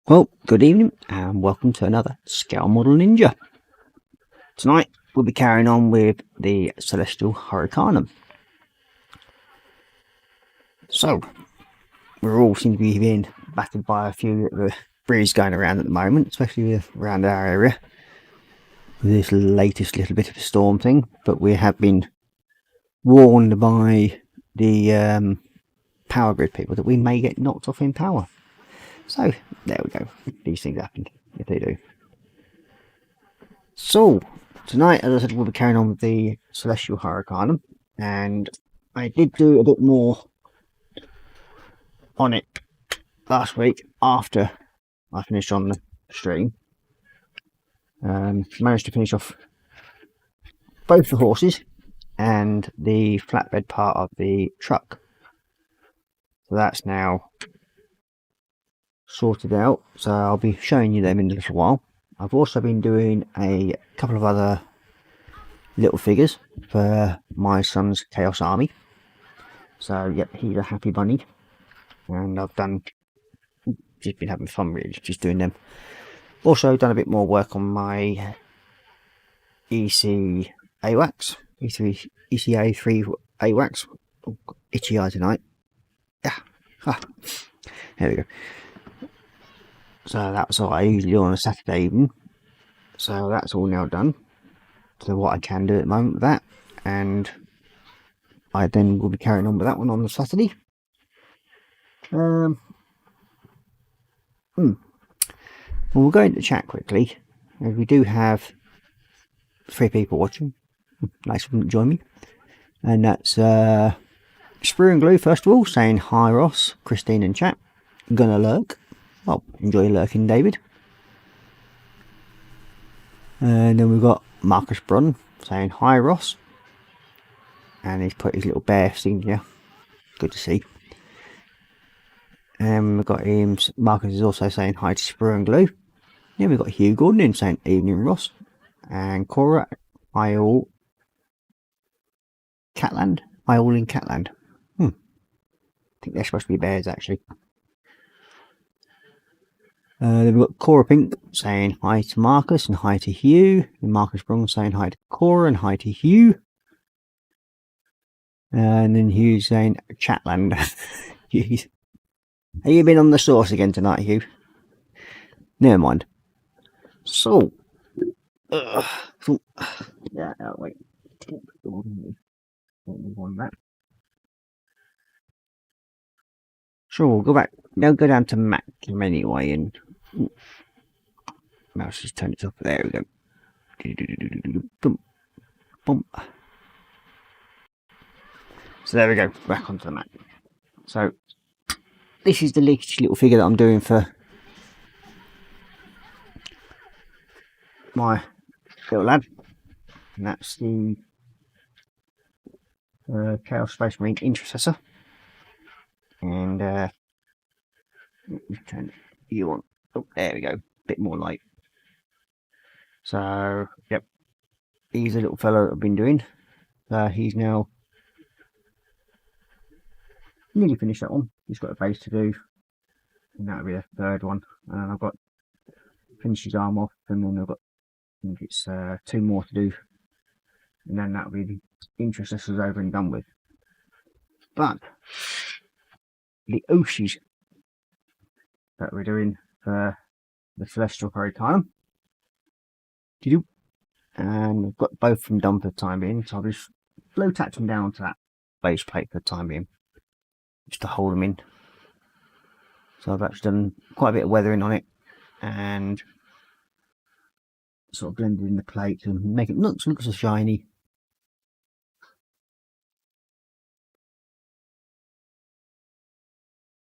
Well, good evening and welcome to another Scale Model Ninja. Tonight we'll be carrying on with the Celestial Hurricanum. So, we all seem to be being battered by a few of the breeze going around at the moment, especially around our area. With this latest little bit of a storm thing, but we have been warned by the power grid people that we may get knocked off in power. So, there we go. These things happen, if they do. So, tonight, as I said, we'll be carrying on with the Celestial Hurricanum, and I did do a bit more on it last week after I finished on the stream. Managed to finish off both the horses and the flatbed part of the truck. So that's now sorted out, so I'll be showing you them in a little while. I've also been doing a couple of other little figures for my son's Chaos Army. So yep, he's a happy bunny, and I've just been having fun really, just doing them. Also done a bit more work on my EC AWACS, ECA 3 AWACS. Oh, itchy eye tonight. There we go. So that's what I usually do on a Saturday evening. So that's all now done. So what I can do at the moment with that, and I then will be carrying on with that one on the Saturday. Well, we'll go into chat quickly, as we do have 3 people watching. Nice of them to join me. And that's Sprue and Glue, first of all, saying hi Ross, Christine and chat. Gonna lurk. Well, enjoy lurking, David. And then we've got Marcus Brunn saying hi Ross. And he's put his little bear thing here. Good to see. And we've got him, Marcus is also saying hi to Sprue and Glue. Then we've got Hugh Gordon in saying evening Ross. And Korra, hi all. Catland? Hi all in Catland. I think they're supposed to be bears actually. Then we've got Korra Pink saying hi to Marcus and hi to Hugh. And Marcus Brung saying hi to Korra and hi to Hugh. And then Hugh saying Chatland. Have you been on the sauce again tonight, Hugh? Never mind. So, yeah, wait. Sure, we'll go back. Now go down to Macum anyway, and mouse just turned it up. There we go. Boom, boom. So there we go. Back onto the Mac. So this is the latest little figure that I'm doing for my little lad, and that's the Chaos Space Marine Intercessor. And turn you on. Oh, there we go. Bit more light. So, yep. He's a little fellow that I've been doing. He's now nearly finished that one. He's got a base to do, and that'll be the 3rd one. And I've got finished his arm off, and then I've got, I think it's 2 more to do, and then that'll be the Intercessors over and done with. But the Oshis that we're doing for the Celestial Hurricanum, and we've got both of them done for the time being, so I'll just blow tack them down to that base plate for the time being, just to hold them in. So I've actually done quite a bit of weathering on it, and sort of blended in the plate and make it look so shiny.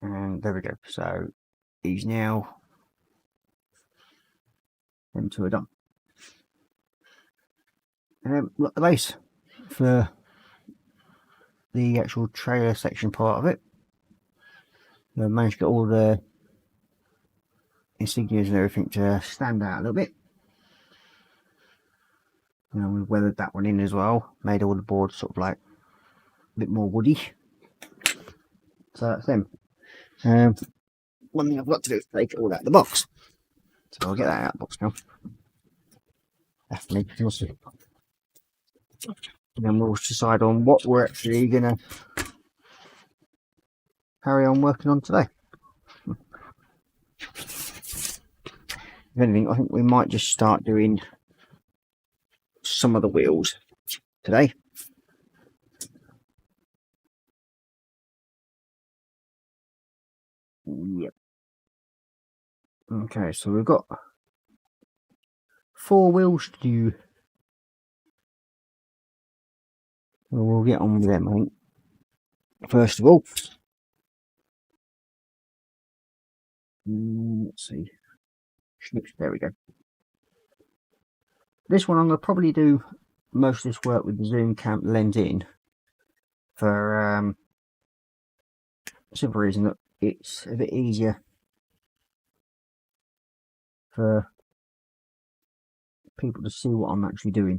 And there we go. So he's now them 2 are done. And look, the base for the actual trailer section part of it. I managed to get all the insignias and everything to stand out a little bit. And we've weathered that one in as well. Made all the boards sort of like a bit more woody. So that's them. one thing I've got to do is take it all out of the box. So I'll get that out of the box now. Definitely. And then we'll decide on what we're actually going to carry on working on today. If anything, I think we might just start doing some of the wheels today. Yep. Okay, so we've got 4 wheels to do. Well, we'll get on with them, I think. First of all, let's see. There we go. This one I'm going to probably do most of this work with the zoom cam lens in for the simple reason that it's a bit easier for people to see what I'm actually doing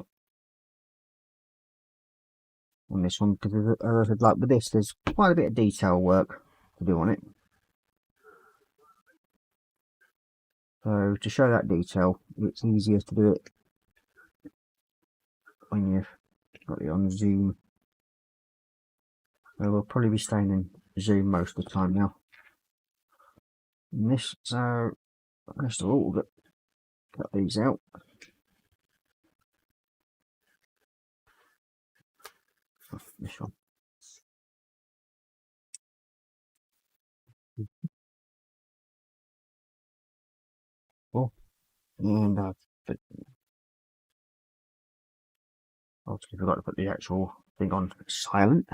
on this one, because as I said, like with this, there's quite a bit of detail work to do on it. So to show that detail, it's easier to do it when you've got it on zoom. So we'll probably be staying in zoom most of the time now. And this, so first of all, we'll cut these out. This one. Oh, and I've obviously forgot to put the actual thing on silent.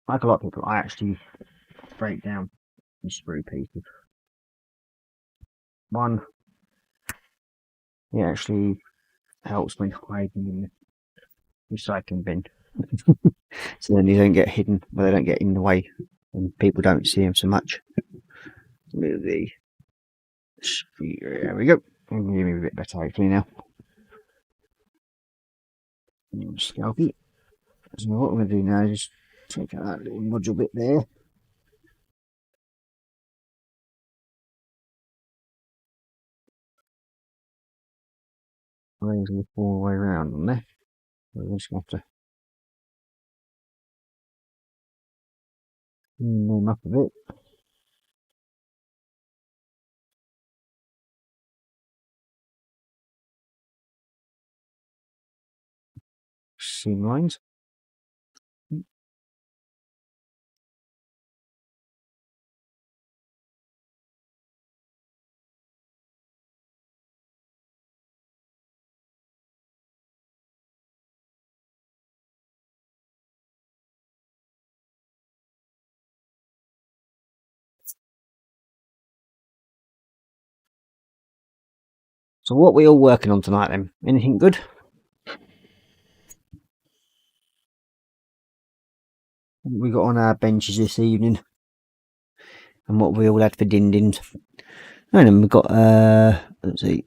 Like a lot of people, I actually break down and sprue pieces. One, it actually helps when hiding in the recycling bin. So then they don't get hidden, well, they don't get in the way and people don't see them so much. Move the sphere, there we go. Give me a bit better hopefully now. Scalpel. So what we're going to do now is take out that little module bit there. Raise it all the way around on there. We're just going to have to clean them up a bit. Seam lines. So what we all working on tonight then? Anything good? What we got on our benches this evening? And what we all had for din-dins? And then we've got, let's see.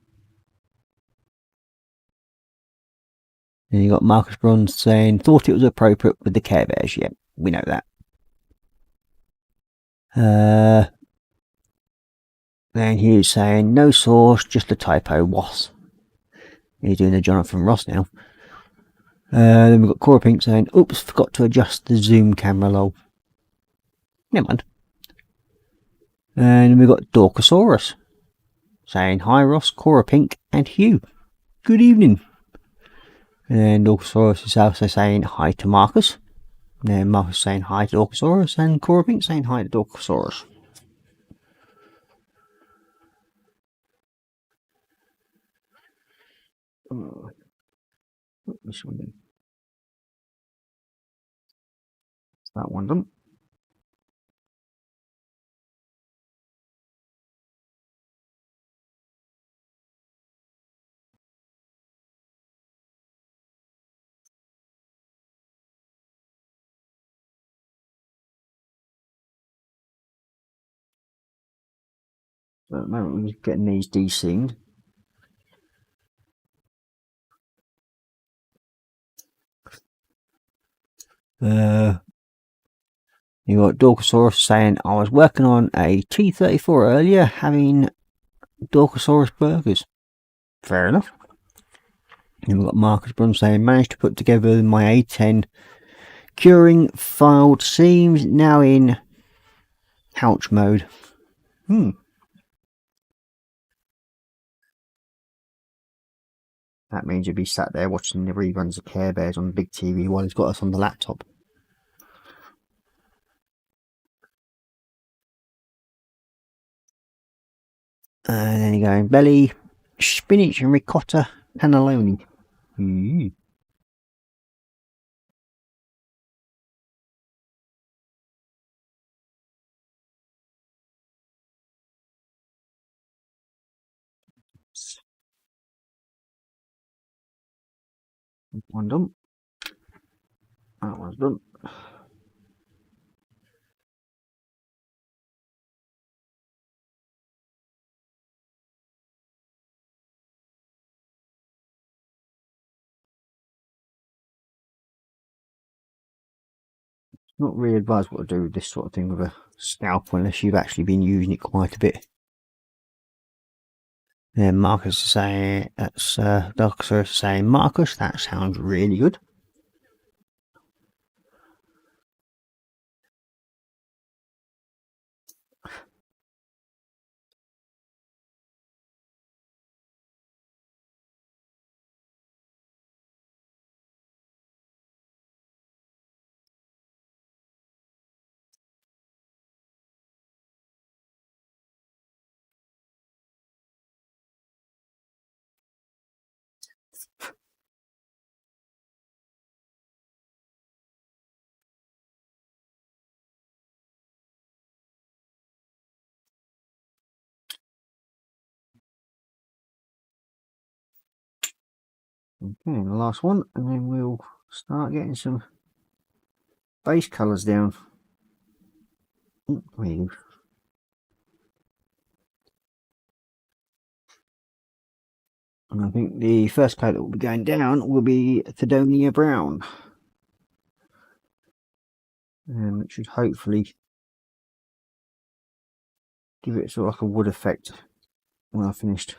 And you got Marcus Bronze saying, thought it was appropriate with the Care Bears. Yeah, we know that. Then he's saying, no source, just a typo, was. He's doing the Jonathan Ross now. Then we've got Korra Pink saying, oops, forgot to adjust the zoom camera, lol. Never mind. And we've got Dorkosaurus saying, hi Ross, Korra Pink, and Hugh. Good evening. And Dorkosaurus is also saying hi to Marcus. And then Marcus saying hi to Dorkosaurus, and Korra Pink saying hi to Dorkosaurus. This one then. That one done. But at the moment we're getting these de-seamed. You got Dorkosaurus saying, I was working on a T-34 earlier, having Dorkosaurus burgers. Fair enough. And we've got Marcus Brun saying, managed to put together my A10 curing filed seams, now in couch mode. That means you'll be sat there watching the reruns of Care Bears on the big TV while he's got us on the laptop. And then you're going belly, spinach and ricotta, cannelloni. One done. That one's done. Not really advisable to do this sort of thing with a scalpel unless you've actually been using it quite a bit. Then Marcus is saying, that's Doctor saying, Marcus, that sounds really good. Okay, the last one, and then we'll start getting some base colours down. There you go. And I think the first colour that will be going down will be Thedonia Brown. And it should hopefully give it sort of like a wood effect when I've finished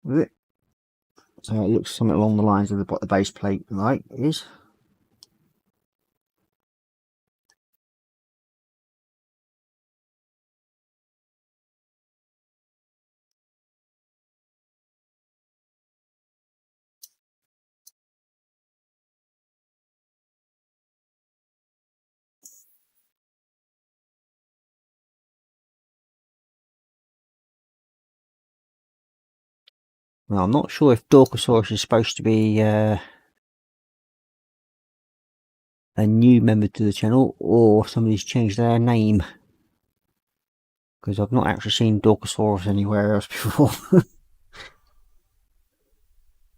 with it. So it looks something along the lines of what the base plate like is. Well, I'm not sure if Dorkosaurus is supposed to be a new member to the channel or somebody's changed their name, because I've not actually seen Dorkosaurus anywhere else before.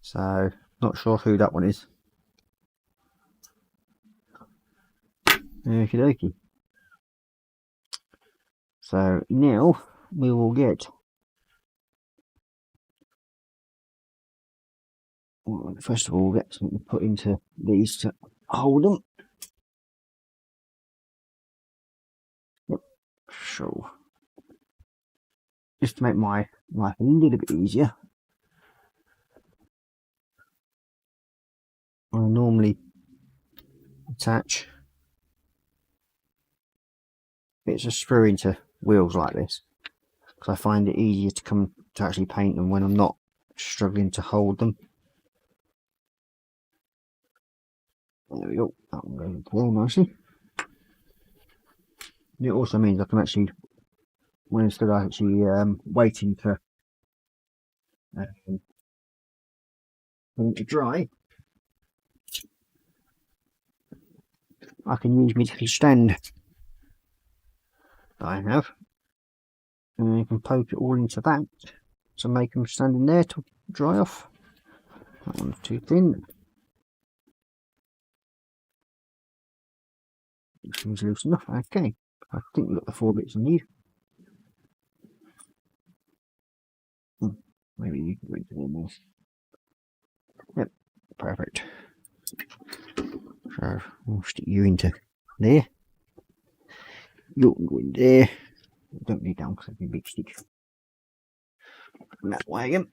So, not sure who that one is. Okie dokie. So now we will get, well, first of all, we'll get something to put into these to hold them. Yep. So, just to make my life a little bit easier, I normally attach bits of screw into wheels like this, because I find it easier to come to actually paint them when I'm not struggling to hold them. There we go, that one goes well nicely. And it also means I can actually, when instead of actually waiting for them to dry, I can use my little stand that I have, and you can poke it all into that to make them stand in there to dry off. That one's too thin. This one's loose enough. Okay, I think we've got the 4 bits I need. Maybe you can read a little more. Yep, perfect. So we'll stick you into there. You'll go in there. Don't need down because it'd be a big stick. And that way again.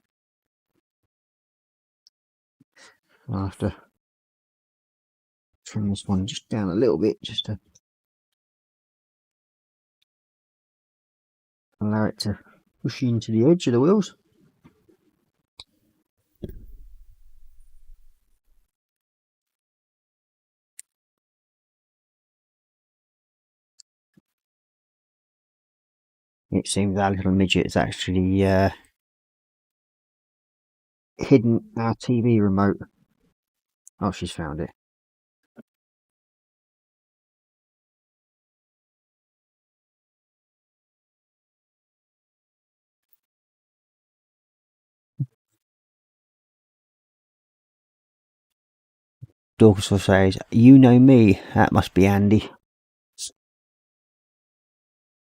I'll have to trim this one just down a little bit just to allow it to push into the edge of the wheels. It seems our little midget has actually hidden our TV remote. Oh, she's found it. Dorcas says, "You know me, that must be Andy."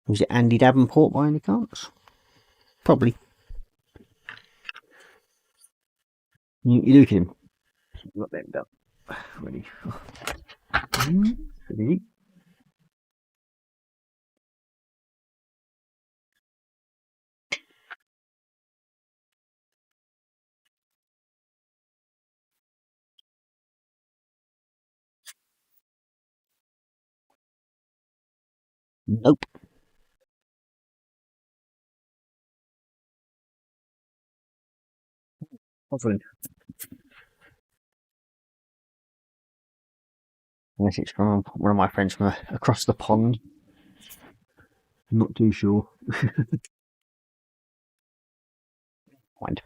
Was it Andy Davenport by any chance? Probably. You look at him. Got them done. Ready. Ready. Nope. Hovering. Unless it's from one of my friends from across the pond. I'm not too sure. Mind.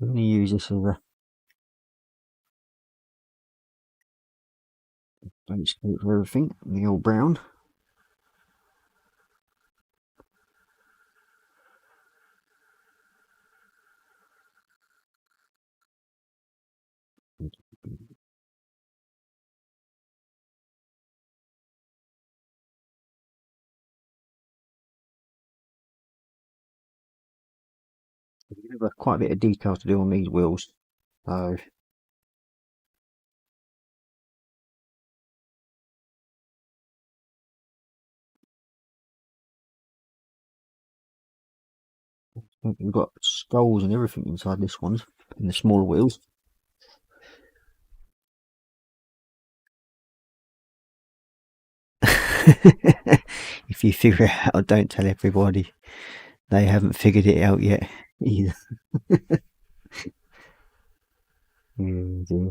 I'm going to use this as a base coat for everything. The old brown. We've got quite a bit of detail to do on these wheels, so we've got skulls and everything inside this one, in the smaller wheels. If you figure it out, don't tell everybody. They haven't figured it out yet either. Yeah,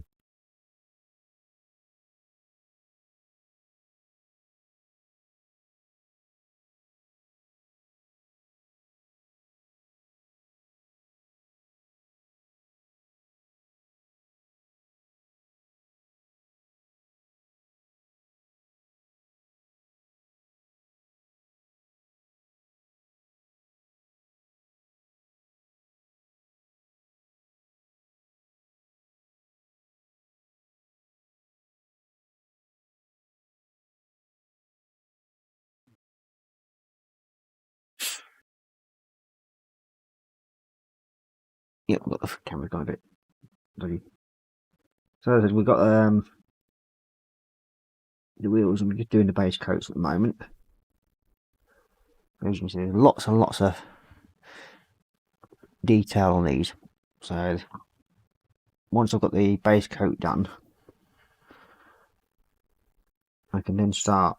Yep, got the camera going a bit bloody. So we've got the wheels, and we're just doing the base coats at the moment. As you can see, there's lots and lots of detail on these. So once I've got the base coat done, I can then start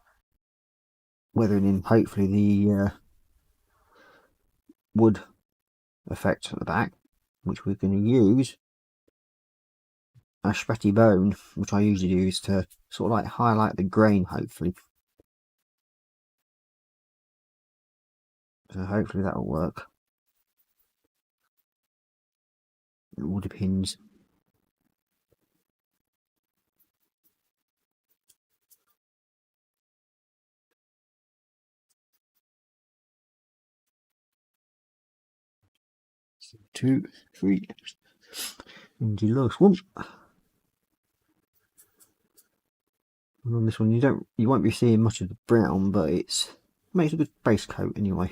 weathering in hopefully the wood effect at the back, which we're going to use a spatty bone, which I usually use to sort of like highlight the grain, hopefully. So hopefully that will work. It all depends. 2, 3. And the last one. And on this one, you won't be seeing much of the brown, but it makes a good base coat anyway.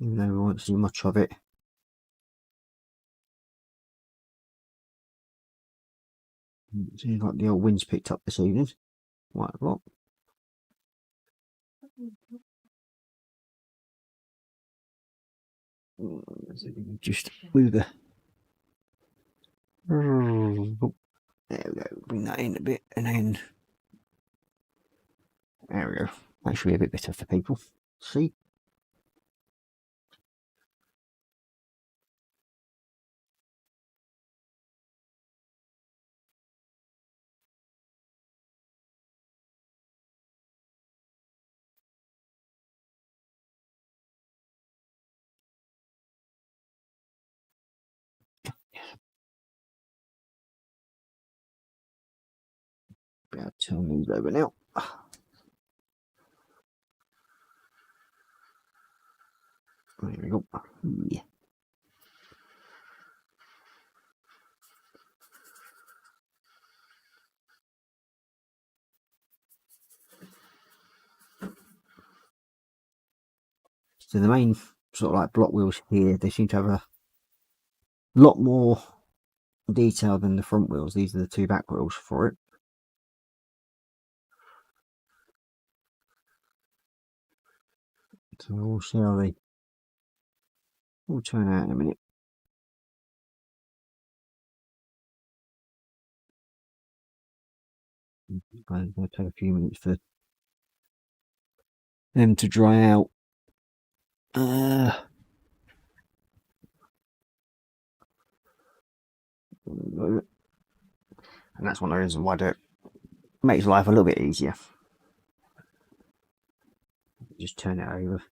Even though we won't see much of it. It seems like the old wind's picked up this evening. Quite a lot. Just move the. There we go. Bring that in a bit, and then there we go. That should be a bit better for people. See. Be able to turn these over now. There we go. Yeah. So the main sort of like block wheels here, they seem to have a lot more detail than the front wheels. These are the 2 back wheels for it. So we'll see how they all turn out in a minute. It's going to take a few minutes for them to dry out. And that's one of the reasons why I do it. Makes life a little bit easier. Just turn it over.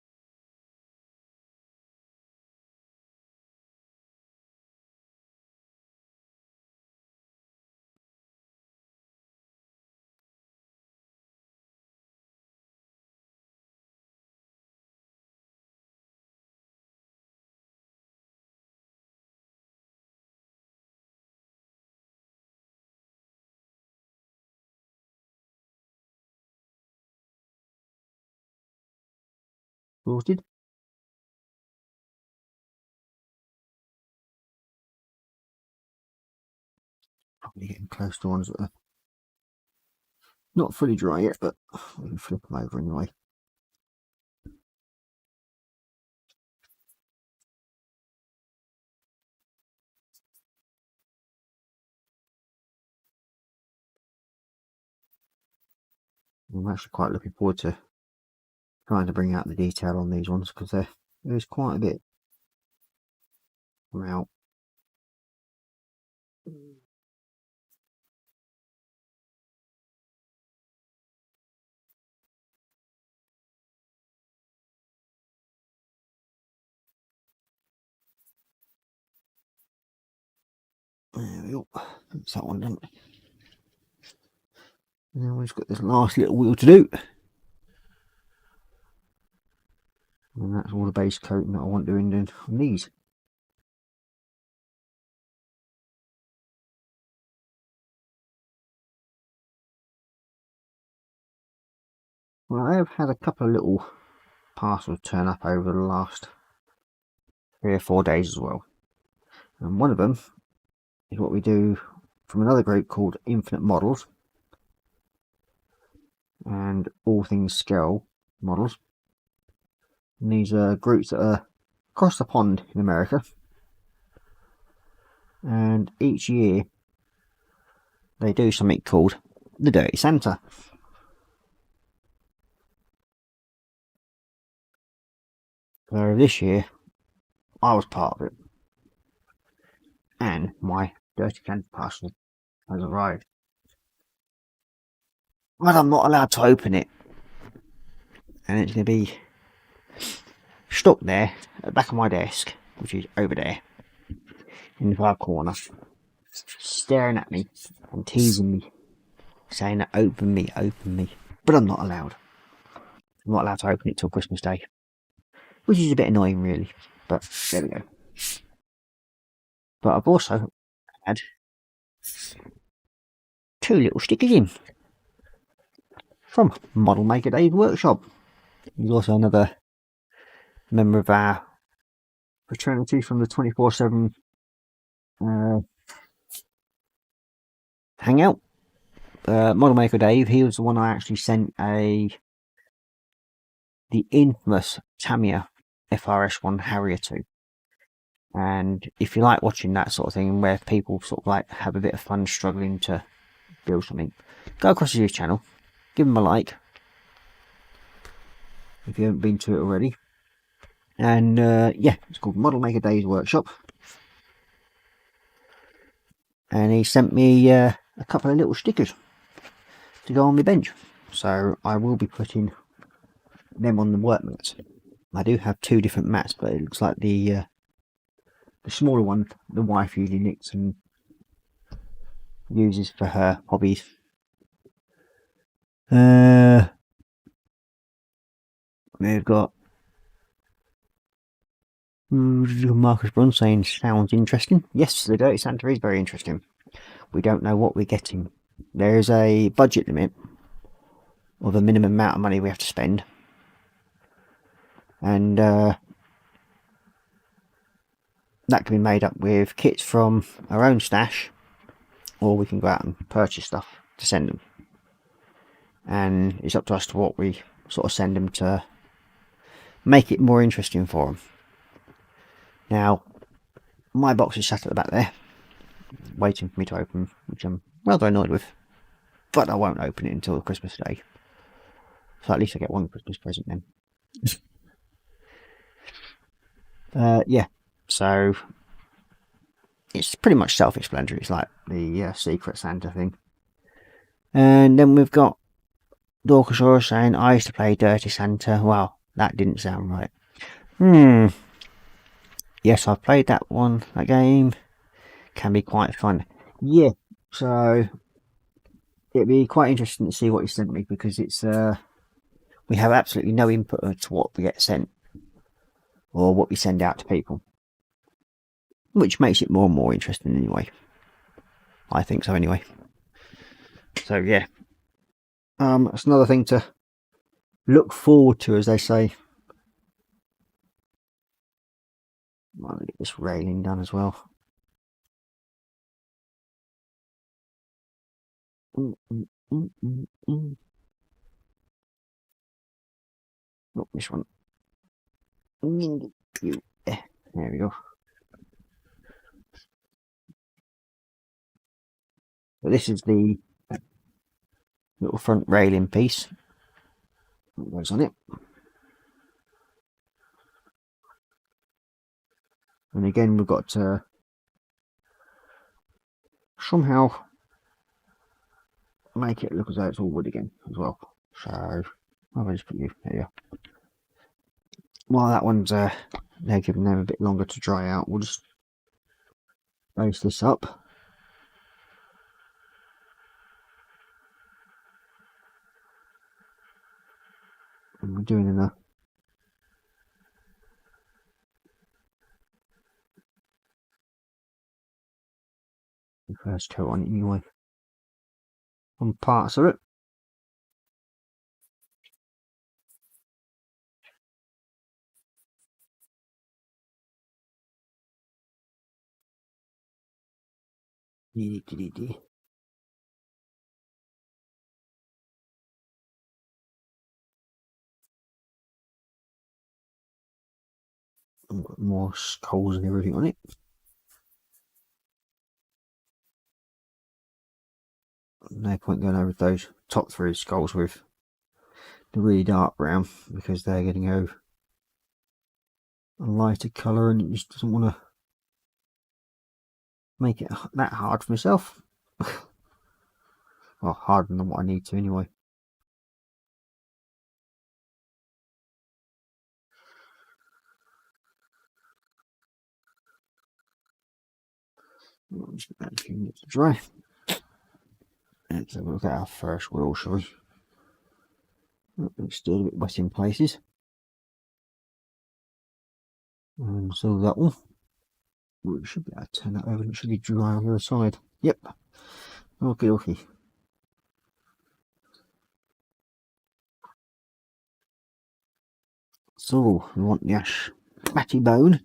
Sorted. Probably getting close to ones that are not fully dry yet, but we can flip them over anyway. I'm actually quite looking forward to trying to bring out the detail on these ones, because there's quite a bit out. There we go. That's that one done. Now we've got this last little wheel to do. And that's all the base coating that I want doing on these. Well, I have had a couple of little parcels turn up over the last 3 or 4 days as well. And one of them is what we do from another group called Infinite Models and All Things Scale Models. And these are groups that are across the pond in America. And each year they do something called the Dirty Santa. So this year I was part of it, and my Dirty Santa parcel has arrived, but I'm not allowed to open it, and it's going to be stuck there at the back of my desk, which is over there in the far corner, staring at me and teasing me, saying that open me, but I'm not allowed. I'm not allowed to open it till Christmas Day, which is a bit annoying really. But there we go. But I've also had 2 little stickers in from Model Maker Dave's workshop. He's also another member of our fraternity from the 24/7 hangout. Model Maker Dave, he was the one I actually sent the infamous Tamiya FRS1 Harrier to. And if you like watching that sort of thing, where people sort of like have a bit of fun struggling to build something, go across to his channel, give him a like if you haven't been to it already. And yeah, it's called Model Maker Dave's Workshop. And he sent me a couple of little stickers to go on my bench. So I will be putting them on the work mats. I do have 2 different mats, but it looks like the smaller one the wife usually knits and uses for her hobbies. We've got Marcus Brunn saying sounds interesting. Yes, the Dirty Santa is very interesting. We don't know what we're getting. There's a budget limit of a minimum amount of money we have to spend, and that can be made up with kits from our own stash, or we can go out and purchase stuff to send them. And it's up to us to what we sort of send them to make it more interesting for them. Now, my box is sat at the back there, waiting for me to open, which I'm rather annoyed with, but I won't open it until Christmas Day. So at least I get one Christmas present then. Yeah, so it's pretty much self-explanatory. It's like the Secret Santa thing. And then we've got Dorkasaurus saying, I used to play Dirty Santa. Well, that didn't sound right. Yes, I've played that one. That game can be quite fun. Yeah, so it'd be quite interesting to see what he sent me, because it's we have absolutely no input to what we get sent or what we send out to people, which makes it more and more interesting anyway. I think so anyway. So yeah, it's another thing to look forward to, as they say. Might get this railing done as well. Not this one. There we go. So this is the little front railing piece that goes on it. And again, we've got to somehow make it look as though it's all wood again as well. So I'll just put you here. While that one's they're giving them a bit longer to dry out, we'll just base this up. And we're doing enough. The first coat on it anyway. On parts of it. I've got more skulls and everything on it. No point going over those top 3 skulls with the really dark brown, because they're getting a lighter colour, and it just doesn't want to make it that hard for myself. Well, harder than what I need to anyway. I'll just let a few minutes to dry. Let's have a look at our first wheel, shall we? It's still a bit wet in places. And so that one. We should be able to turn that over and it should be dry on the other side. Yep. Okay, okay. So, we want the ash matty bone.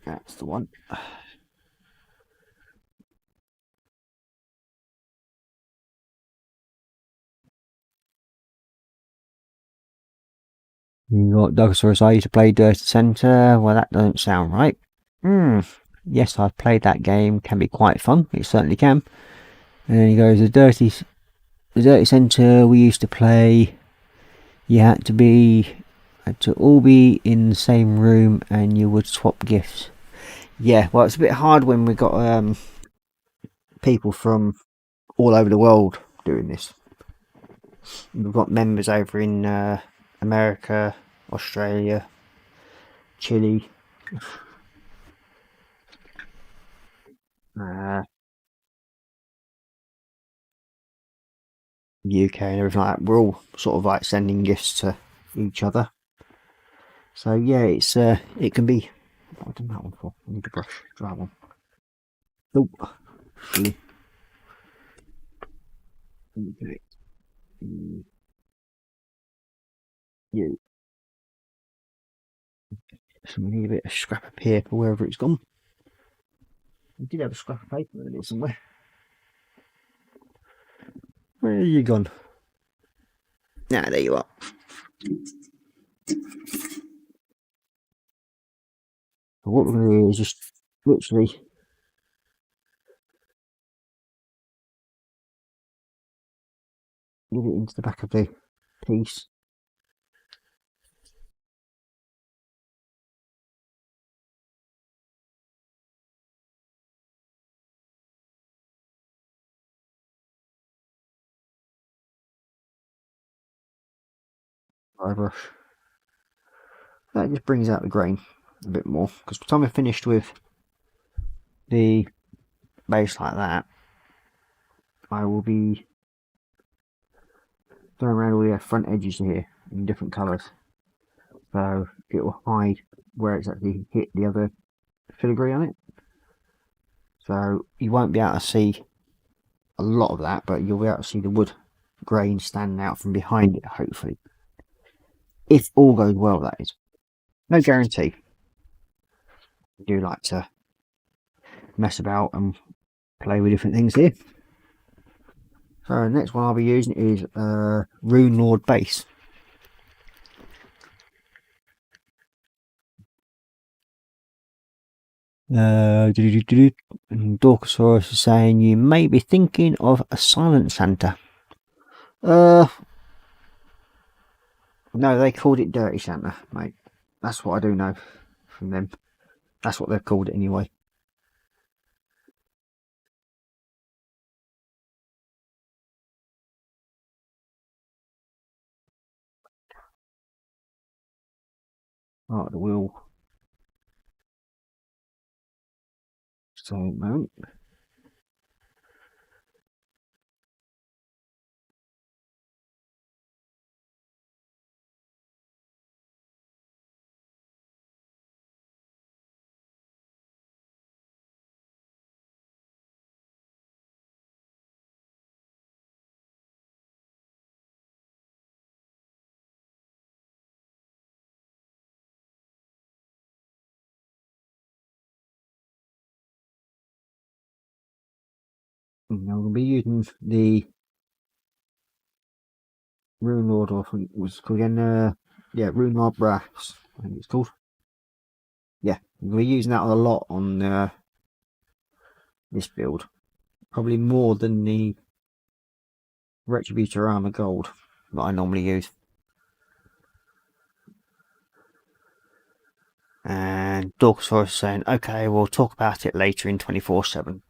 That's the one. You got Dogosaurus I used to play Dirty Centre. Well, that doesn't sound right. Yes, I've played that game. Can be quite fun. It certainly can. And then he goes, the Dirty Centre we used to play. You had to all be in the same room, and you would swap gifts. Yeah, well, it's a bit hard when we've got people from all over the world doing this. We've got members over in America, Australia, Chile, UK and everything like that. We're all sort of like sending gifts to each other. So yeah, it's it can be. What have I done that one for? I need a brush. Dry one. Oh, okay. You. So we need a bit of scrap of paper wherever it's gone. We did have a scrap of paper in it somewhere. Where are you gone? Ah, there you are. So what we're going to do is just literally get it into the back of the piece. Dry brush. That just brings out the grain a bit more, because by the time I finished with the base like that, I will be throwing around all the front edges here in different colours, so it will hide where it's actually hit the other filigree on it. So you won't be able to see a lot of that, but you'll be able to see the wood grain standing out from behind it, hopefully. If all goes well, that is. No guarantee. I do like to mess about and play with different things here. So the next one I'll be using is Rune Lord Base. Dorkosaurus is saying you may be thinking of a Silent Santa. No, they called it Dirty Santa, mate. That's what I do know from them. That's what they've called it anyway. Right, the wheel. So, moment. Now we're going to be using the Rune Lord, or I think it was called again. Yeah, Rune Lord Brass, I think it's called. Yeah, we're using that a lot on this build. Probably more than the Retributor Armor Gold that I normally use. And Dorkosaurus saying, okay, we'll talk about it later in 24/7.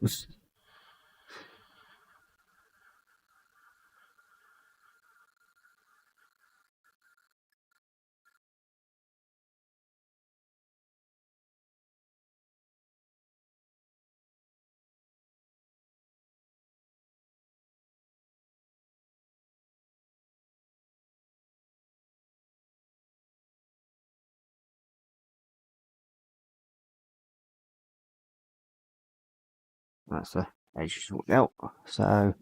That's the edge sorted out. So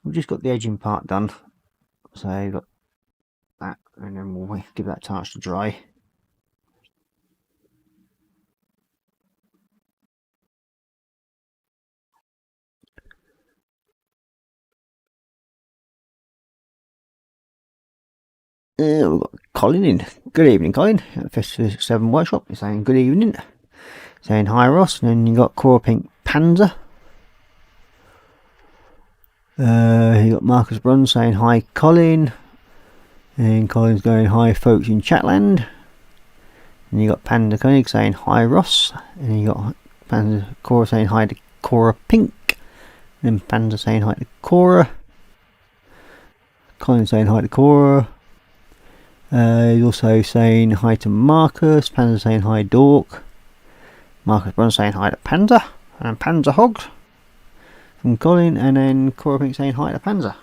we've just got the edging part done. So you've got that, and then we'll give that a chance to dry. We've got Colin in. Good evening, Colin. At Festival 7 Workshop. He's saying good evening. Saying hi, Ross. And then you got Korra Pink Panzer. You got Marcus Brun saying hi, Colin. And Colin's going hi, folks in Chatland. And you got Panda Koenig saying hi, Ross. And you got Panda Korra saying hi to Korra Pink. And then Panda saying hi to Korra. Colin saying hi to Korra. He's also saying hi to Marcus. Panda saying hi, Dork. Marcus Brun saying hi to Panda. And Panzer Hog from Colin. And then Korra Pink saying hi to Panzer.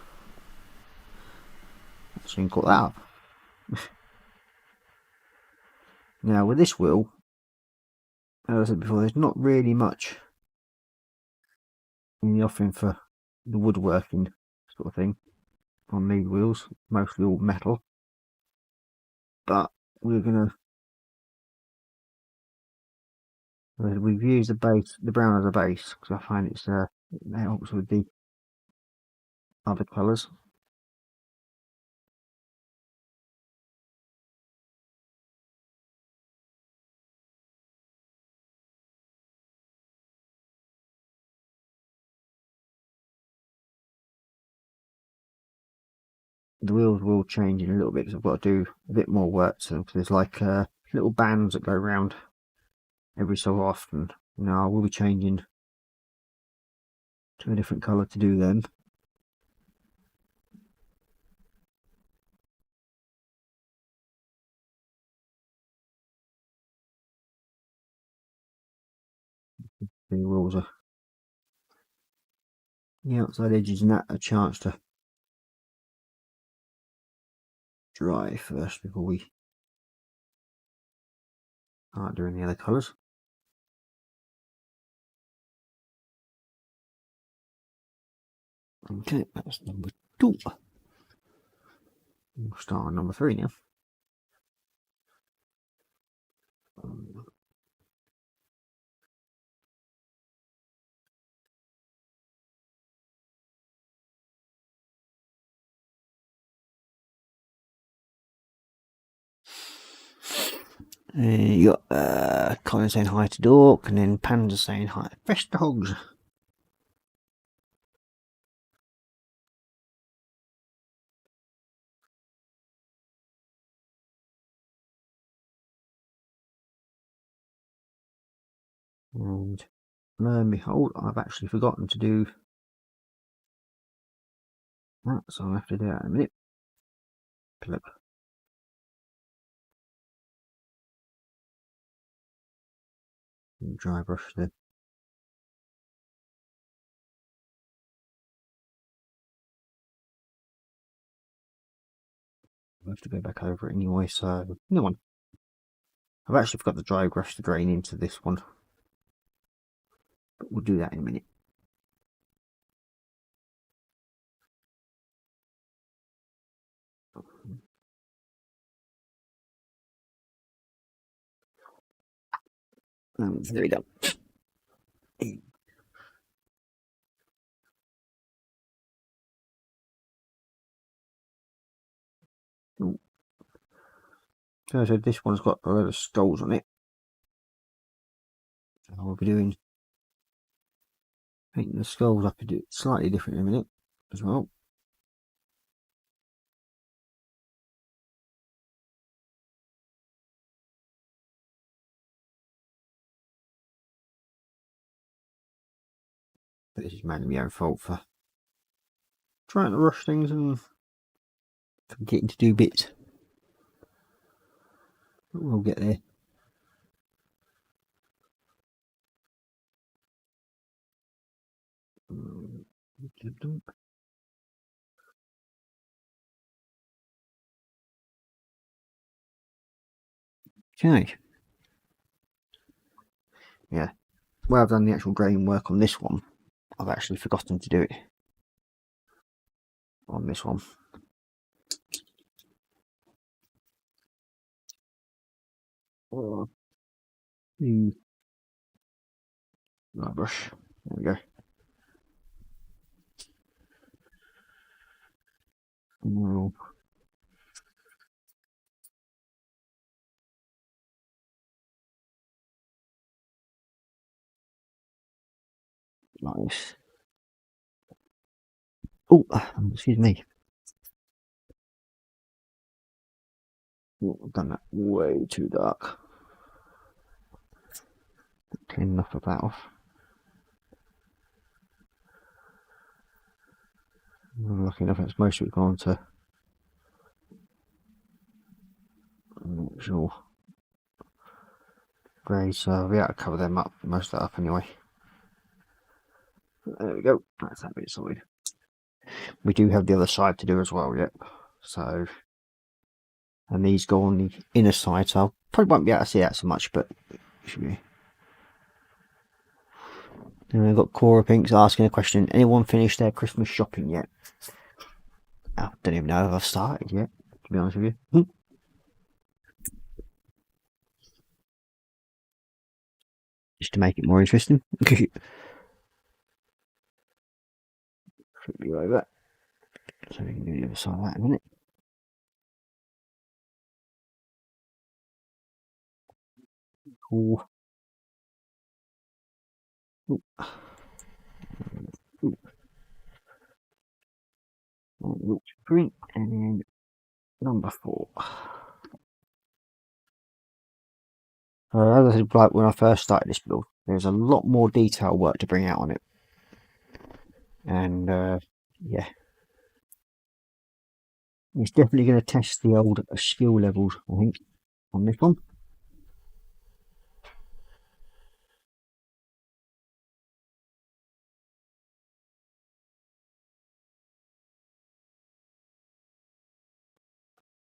So you can cut that up. Now with this wheel, as I said before, there's not really much in the offering for the woodworking sort of thing on these wheels, mostly all metal. But we've used the brown as a base because I find it helps with the other colours. The wheels will change in a little bit because I've got to do a bit more work to them. Because there's like little bands that go around every so often. I will be changing to a different colour to do them. The wheels are the outside edges and that a chance to dry first before we start doing the other colours. Okay, that's number 2. We'll start on number 3 now. You got Colin saying hi to Dork, and then Panda saying hi to Fresh Dogs. And lo and behold, I've actually forgotten to do that, so I'll have to do that in a minute. Look. Dry brush there. I have to go back over it anyway, so no one. I've actually forgot the dry brush to drain into this one, but we'll do that in a minute. There we go. So I said this one's got a load of skulls on it. So we'll be painting the skulls up a bit slightly different in a minute as well. But this is mainly my own fault for trying to rush things and forgetting to do bits. But we'll get there. Okay. Yeah. where I've done the actual grading work on this one, I've actually forgotten to do it on this one. Right brush. There we go. Oh. Nice. Oh, excuse me. Oh, I've done that way too dark. Clean enough of that off. Lucky enough, it's most of it gone to. I'm not sure. Grey, so I'll be able to cover them up, most of that up anyway. There we go. That's that bit sorted. We do have the other side to do as well, yep. So, and these go on the inner side, so I probably won't be able to see that so much, but should be. Then we've got Korra Pinks asking a question. Anyone finished their Christmas shopping yet? I don't even know if I've started yet, to be honest with you. Just to make it more interesting. Should be over. So we can do the other side of that in a minute. Cool. Ooh. Ooh. And green, and then number 4. As I said, like when I first started this build, there's a lot more detail work to bring out on it, and yeah, it's definitely going to test the old skill levels, I think, on this one.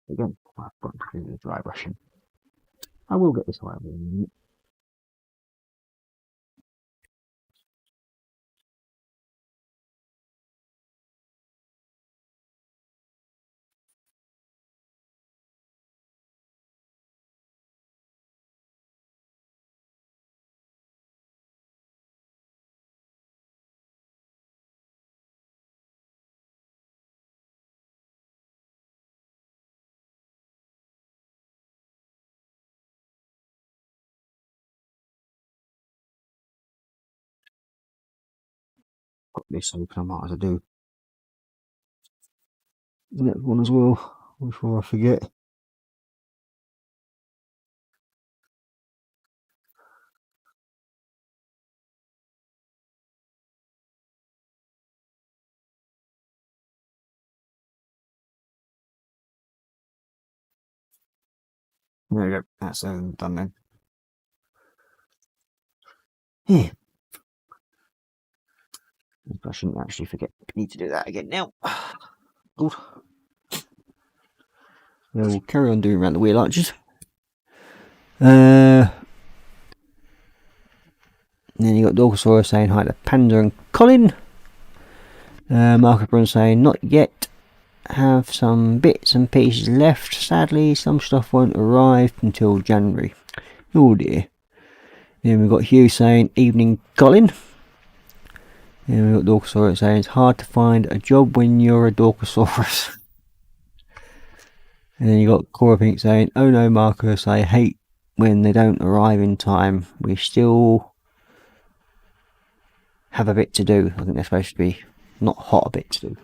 Again, I've got to do the dry brushing. I will get this right in a minute. Got this open, I might as well do the next one as well before I forget. There we go, that's done then. Yeah. I shouldn't actually forget. I need to do that again now. Good. We'll carry on doing around the wheel arches. And then you got Dorkosaurus saying hi to Panda and Colin. Marco Brun saying not yet. Have some bits and pieces left. Sadly, some stuff won't arrive until January. Oh dear. Then we've got Hugh saying evening Colin. And we've got Dorkosaurus saying it's hard to find a job when you're a Dorkosaurus. And then you got Korra Pink saying, oh no Marcus, I hate when they don't arrive in time. We still have a bit to do. I think they're supposed to be not hot a bit to do.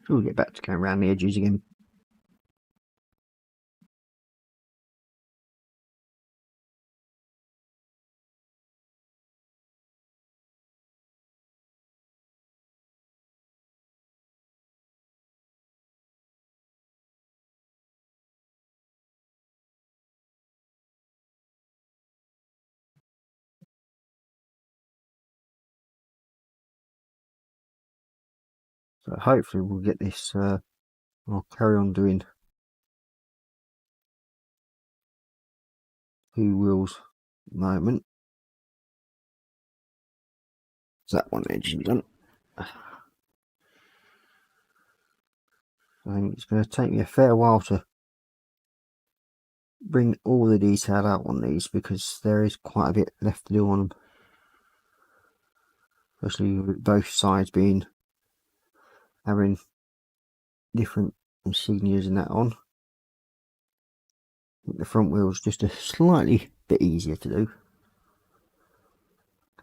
So we'll get back to going around the edges again. So hopefully we'll get this, I'll carry on doing 2 wheels at the moment. So that one edge is done. I think it's going to take me a fair while to bring all the detail out on these, because there is quite a bit left to do on them, especially with both sides having different insignias and that on. I think the front wheel's just a slightly bit easier to do,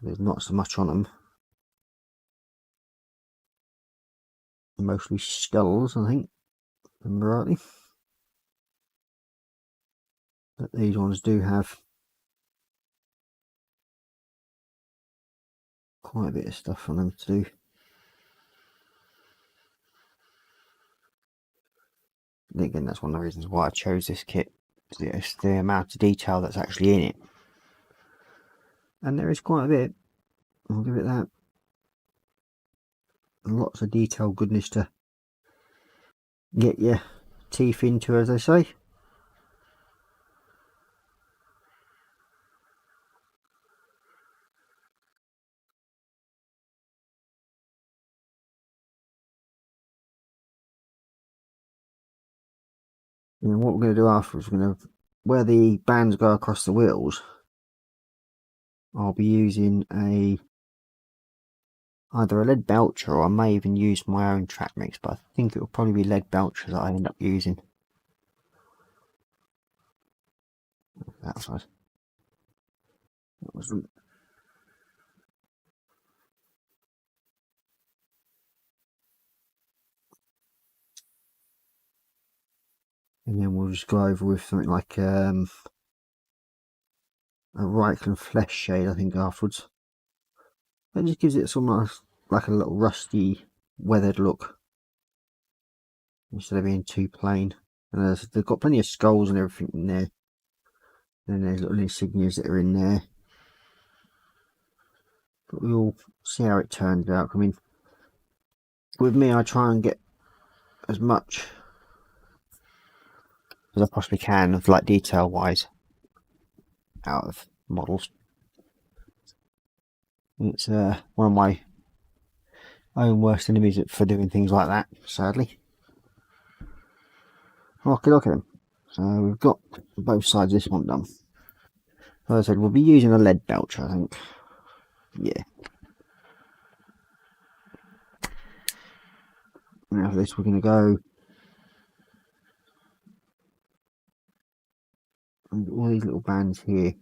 there's not so much on them. Mostly skulls, I think, remember rightly. But these ones do have quite a bit of stuff on them to do. And again, that's one of the reasons why I chose this kit. It's the amount of detail that's actually in it. And there is quite a bit, I'll give it that. Lots of detail goodness to get your teeth into, as they say. And what we're going to do afterwards, we're going to, where the bands go across the wheels, I'll be using either a lead belcher, or I may even use my own track mix, but I think it will probably be lead belcher that I end up using. That side. That was. And then we'll just go over with something like a Reichland flesh shade, I think, afterwards. That just gives it some like a little rusty, weathered look, instead of being too plain. And they've got plenty of skulls and everything in there. And there's little insignias that are in there. But we'll see how it turns out. I mean, with me, I try and get as much as I possibly can of, like, detail wise out of models. It's one of my own worst enemies for doing things like that, sadly. Okay, look at them. So we've got both sides of this one done. As I said, we'll be using a lead belcher, I think. Yeah. Now for this, we're going to go and all these little bands here.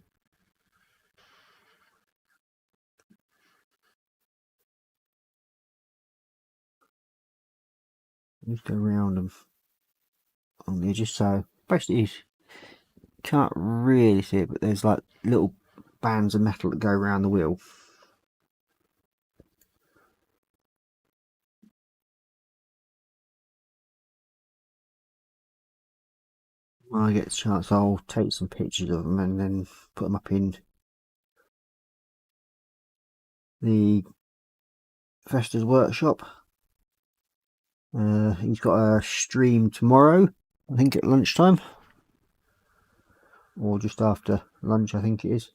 Just go around them on the edges. So basically, you can't really see it, but there's like little bands of metal that go around the wheel. When I get the chance, I'll take some pictures of them and then put them up in the Fester's workshop. He's got a stream tomorrow, I think at lunchtime, or just after lunch, I think it is.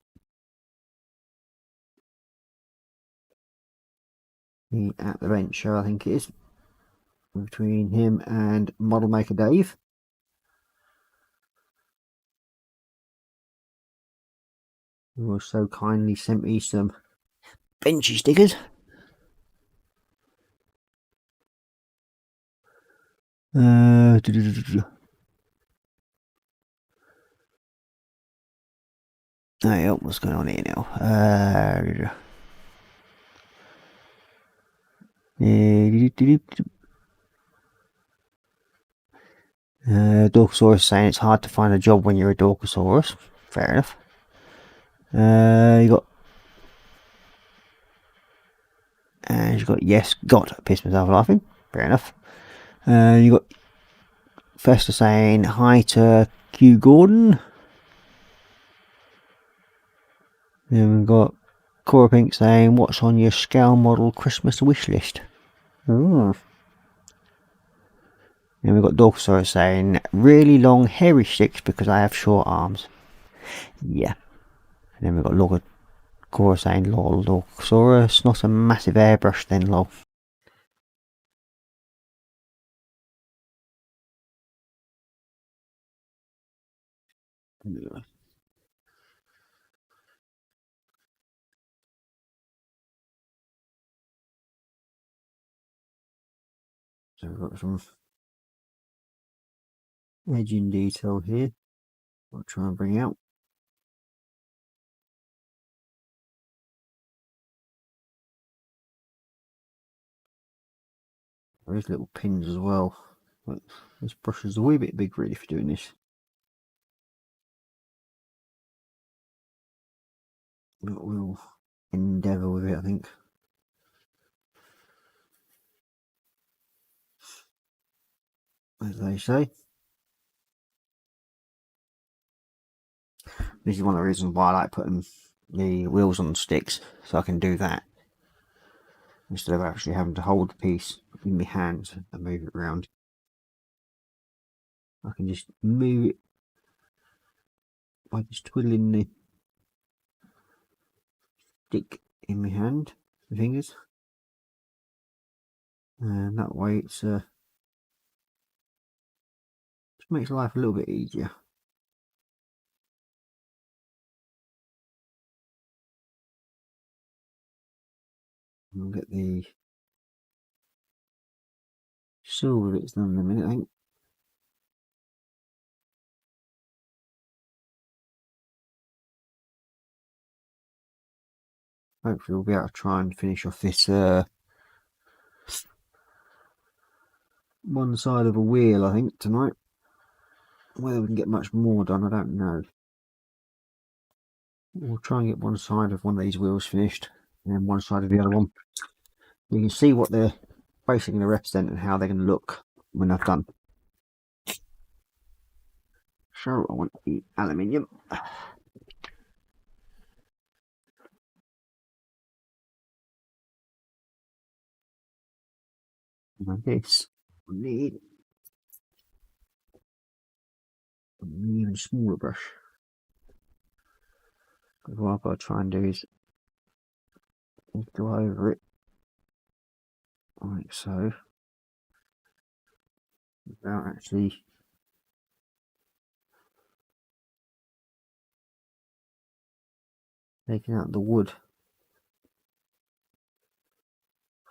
The At the Bench show, I think it is, between him and Model Maker Dave. Who also kindly sent me some Benchy stickers. Oh, yeah, what's going on here now? Dorkosaurus saying it's hard to find a job when you're a Dorkosaurus. Fair enough. You got. And you got pissed myself laughing. Fair enough. You got Fester saying hi to Q Gordon. Then we've got Korra Pink saying, what's on your scale model Christmas wish list? Oh. And we've got Dorkosaurus saying, really long hairy sticks because I have short arms. Yeah. And then we've got Korra saying, lol, Dorkosaurus, not a massive airbrush then, lol. So we've got some edging detail here. I'll try and bring out. There's little pins as well. But this brush is a wee bit big really for doing this. But we'll endeavour with it, I think. As they say. This is one of the reasons why I like putting the wheels on sticks, so I can do that instead of actually having to hold the piece in my hands and move it around. I can just move it by just twiddling the stick in my hand, the fingers, and that way it's just makes life a little bit easier. We'll get the silver bits done in a minute, I think. Hopefully we'll be able to try and finish off this one side of a wheel, I think, tonight. Whether we can get much more done, I don't know. We'll try and get one side of one of these wheels finished, and then one side of the other one. You can see what they're basically going to represent and how they're going to look when they're done. So I want the aluminium. And this we need an even smaller brush. Because what I've got to try and do is go over it like so, without actually taking out the wood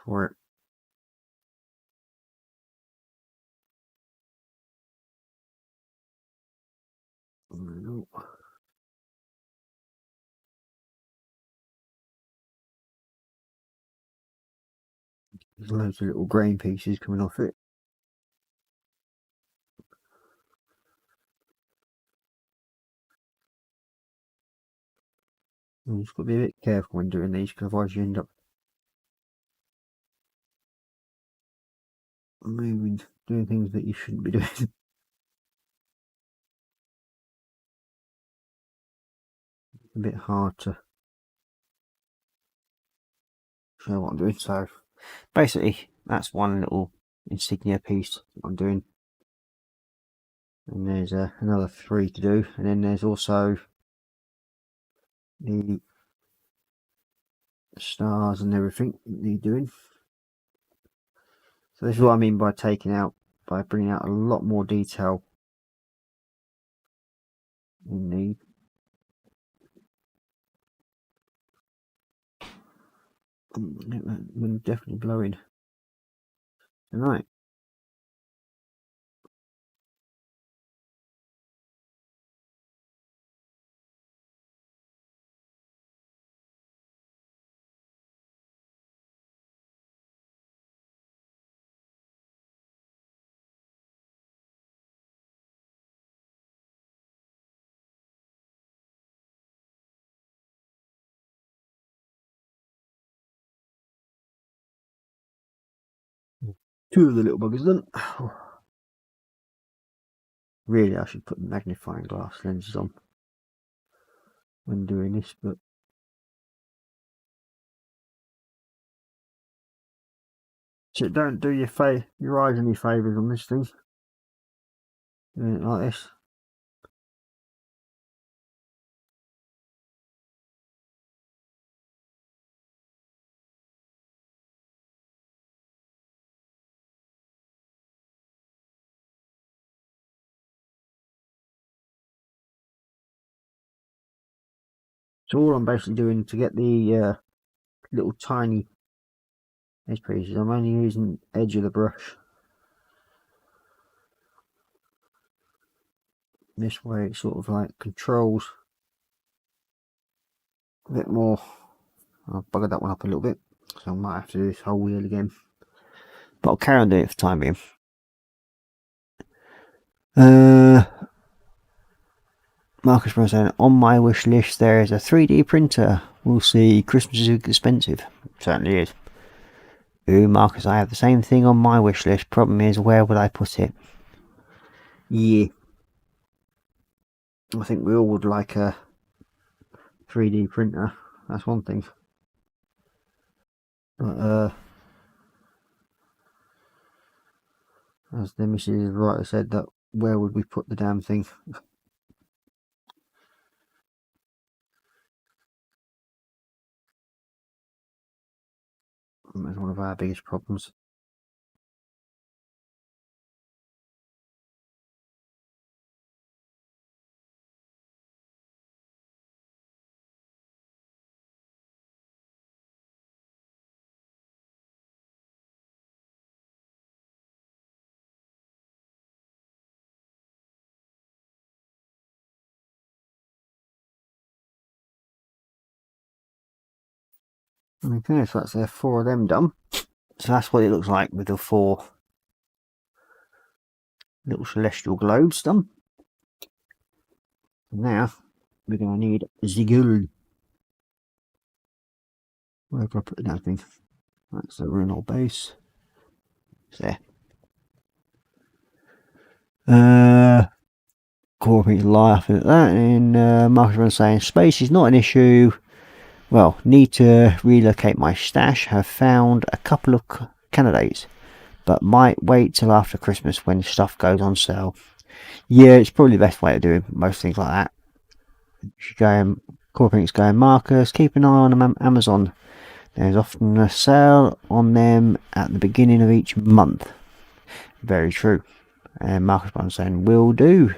for it. There's loads of little grain pieces coming off it. You just got to be a bit careful when doing these, because otherwise you end up moving, doing things that you shouldn't be doing. A bit hard to show what I'm doing. So basically that's one little insignia piece I'm doing, and there's another 3 to do, and then there's also the stars and everything that need doing. So this is what I mean by by bringing out a lot more detail in the I'm definitely blowing tonight. Two of the little buggers done. Really, I should put magnifying glass lenses on when doing this, but so don't do your eyes any favours on this thing. doing it like this. So all I'm basically doing to get the little tiny edge pieces, I'm only using the edge of the brush. This way it sort of like controls a bit more. I've buggered that one up a little bit, so I might have to do this whole wheel again. But I'll carry on doing it for the time being. Marcus Brown saying, on my wish list there is a 3D printer. We'll see, Christmas is expensive. It certainly is. Ooh, Marcus, I have the same thing on my wish list. Problem is, where would I put it? Yeah. I think we all would like a 3D printer. That's one thing. But, as the Mrs. Writer said, that where would we put the damn thing? That's one of our biggest problems. Okay, so that's there 4 of them done. So that's what it looks like with the 4 little celestial globes done. Now we're going to need the gold. Where can I put the damn thing? That's the Renault base. It's there. Corby's laughing at that, and Marcus was saying space is not an issue. Well, need to relocate my stash. Have found a couple of candidates, but might wait till after Christmas when stuff goes on sale. Yeah, it's probably the best way to do most things like that. Corby's going, Marcus, keep an eye on Amazon. There's often a sale on them at the beginning of each month. Very true. And Marcus was saying, will do.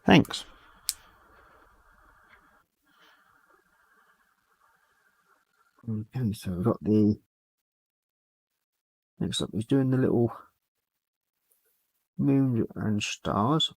Thanks. Okay, so we've got the next up is doing the little moon and stars.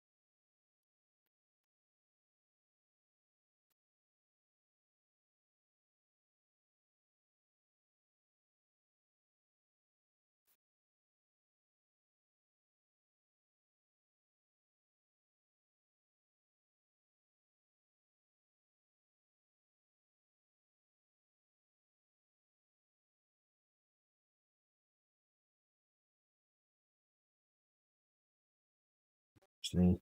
Actually,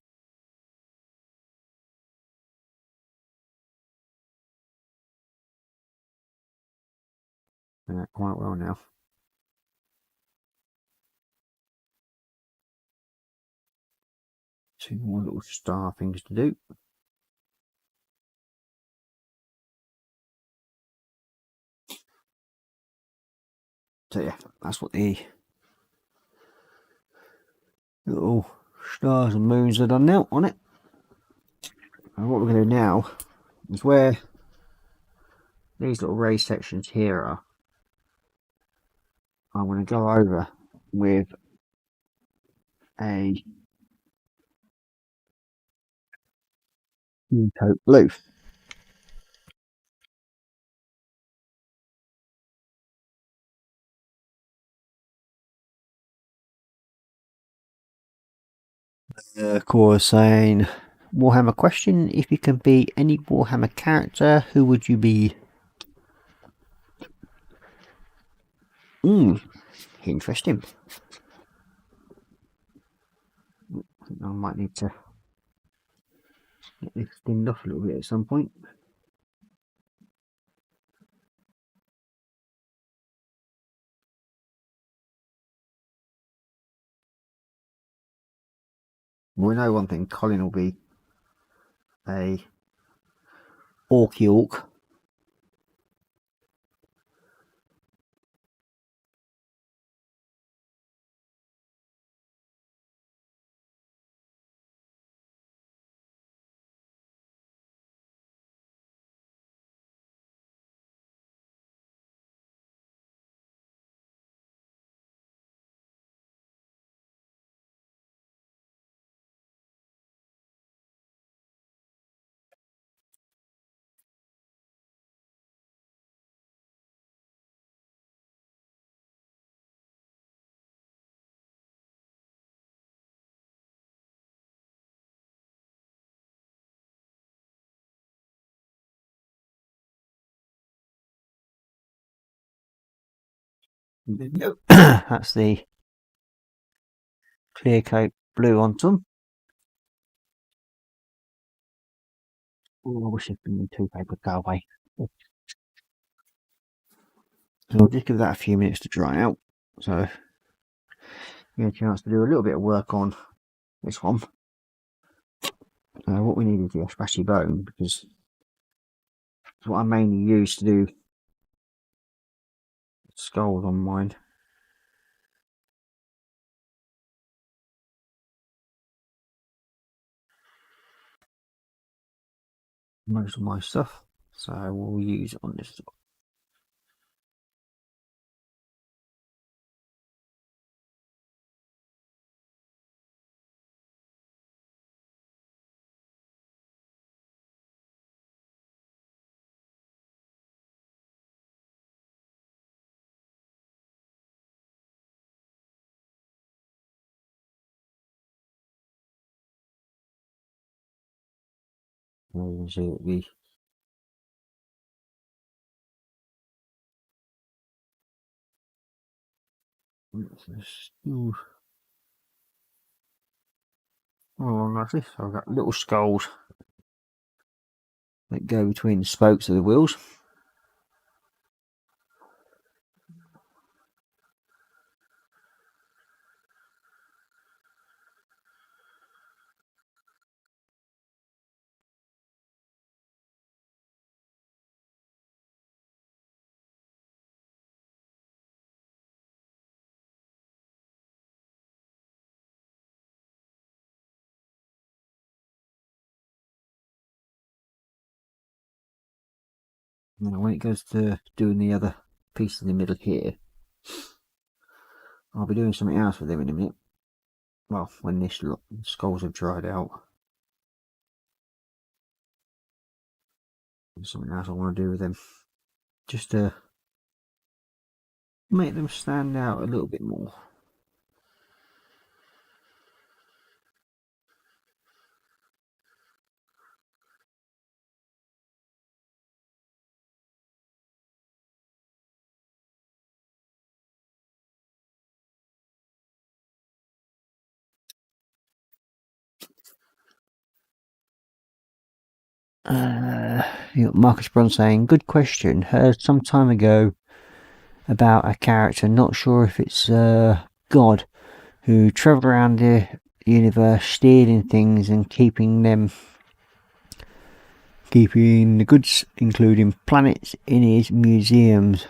quite well now. Two more little star things to do. So yeah, that's what the little stars and moons are done now on it. And what we're going to do now is where these little raised sections here are, I'm going to go over with a coat blue. Korra saying, Warhammer question, if you can be any Warhammer character, who would you be? Interesting. I might need to get this thinned off a little bit at some point. We know one thing, Colin will be a orky orc. That's the clear coat blue onto them. Oh, I wish it'd been two paper go away. So I'll just give that a few minutes to dry out. So we get a chance to do a little bit of work on this one. What we need is the especially bone, because it's what I mainly use to do skulls on mine. Most of my stuff, so we'll use it on this. You can see that the like this. So I've got little skulls that go between the spokes of the wheels. Now when it goes to doing the other piece in the middle here, I'll be doing something else with them in a minute. Well, when this skulls have dried out. There's something else I want to do with them, just to make them stand out a little bit more. Marcus Bron saying, good question. Heard some time ago about a character, not sure if it's God, who travelled around the universe stealing things and keeping the goods, including planets, in his museums.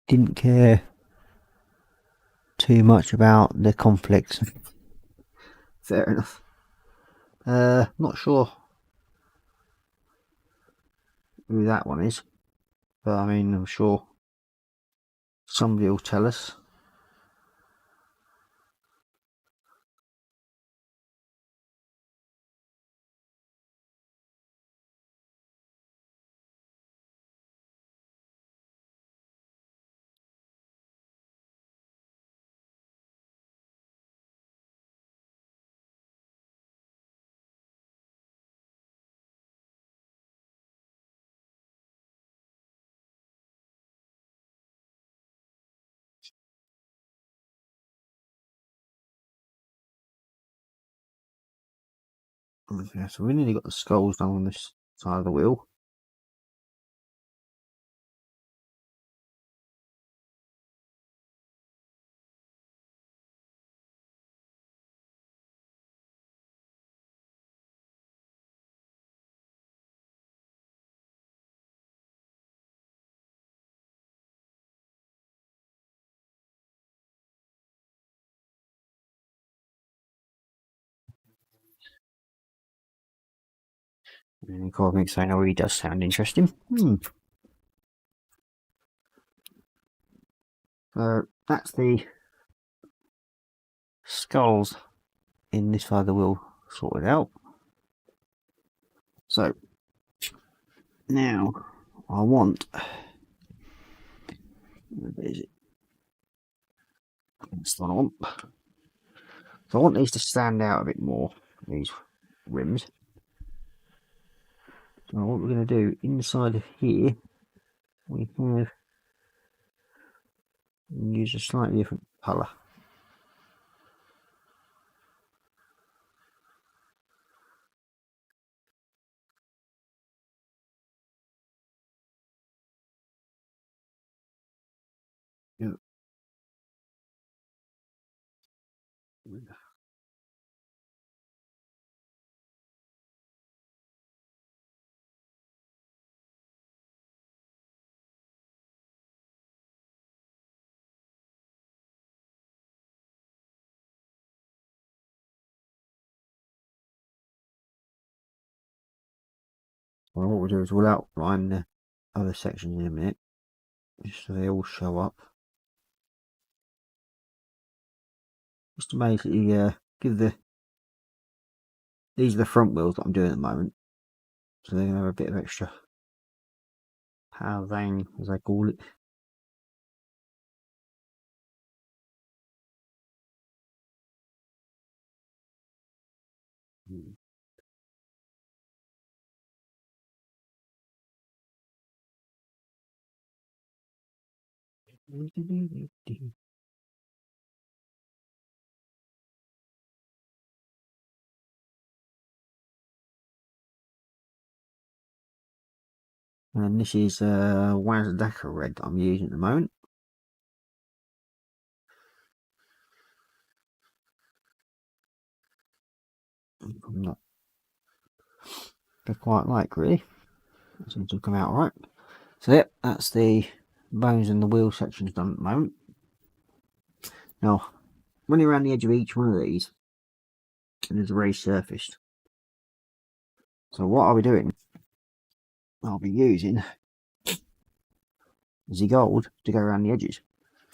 Didn't care too much about the conflicts. Fair enough. Not sure who that one is, but I mean, I'm sure somebody will tell us. Okay, so we nearly got the skulls done on this side of the wheel. And Cosmic saying, oh, he does sound interesting. So that's the skulls in this side of the wheel sorted out. So now I want, where is it? That's the one I want. So I want these to stand out a bit more, these rims. So what we're going to do inside of here, we have use a slightly different colour. Yeah. Well, what we'll do is we'll outline the other sections in a minute, just so they all show up. Just to basically give these are the front wheels that I'm doing at the moment, so they're going to have a bit of extra power vang, as they call it. And this is Wazdaka red that I'm using at the moment. I'm not I quite like, really. It seems to come out alright. So yep, that's the bones and the wheel sections done at the moment. Now, running around the edge of each one of these, there's a raised surface. So what I'll be doing, I'll be using the gold to go around the edges,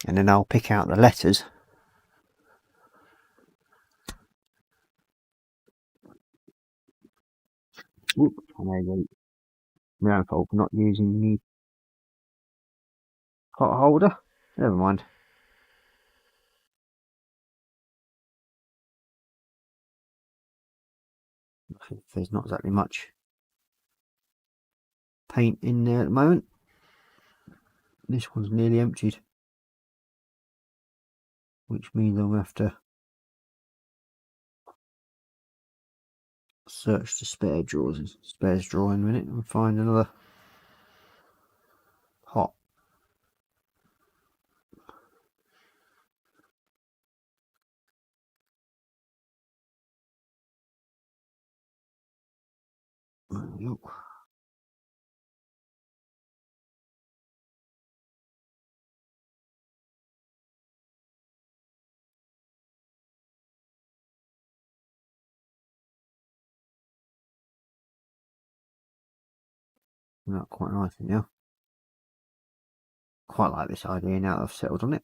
and then I'll pick out the letters Oop, I made a my own fault for not using the pot holder. Never mind. There's not exactly much paint in there at the moment. This one's nearly emptied, which means I'll have to search the spares drawer in a minute and find another pot. Look. Not quite nice now. Quite like this idea now that I've settled on it.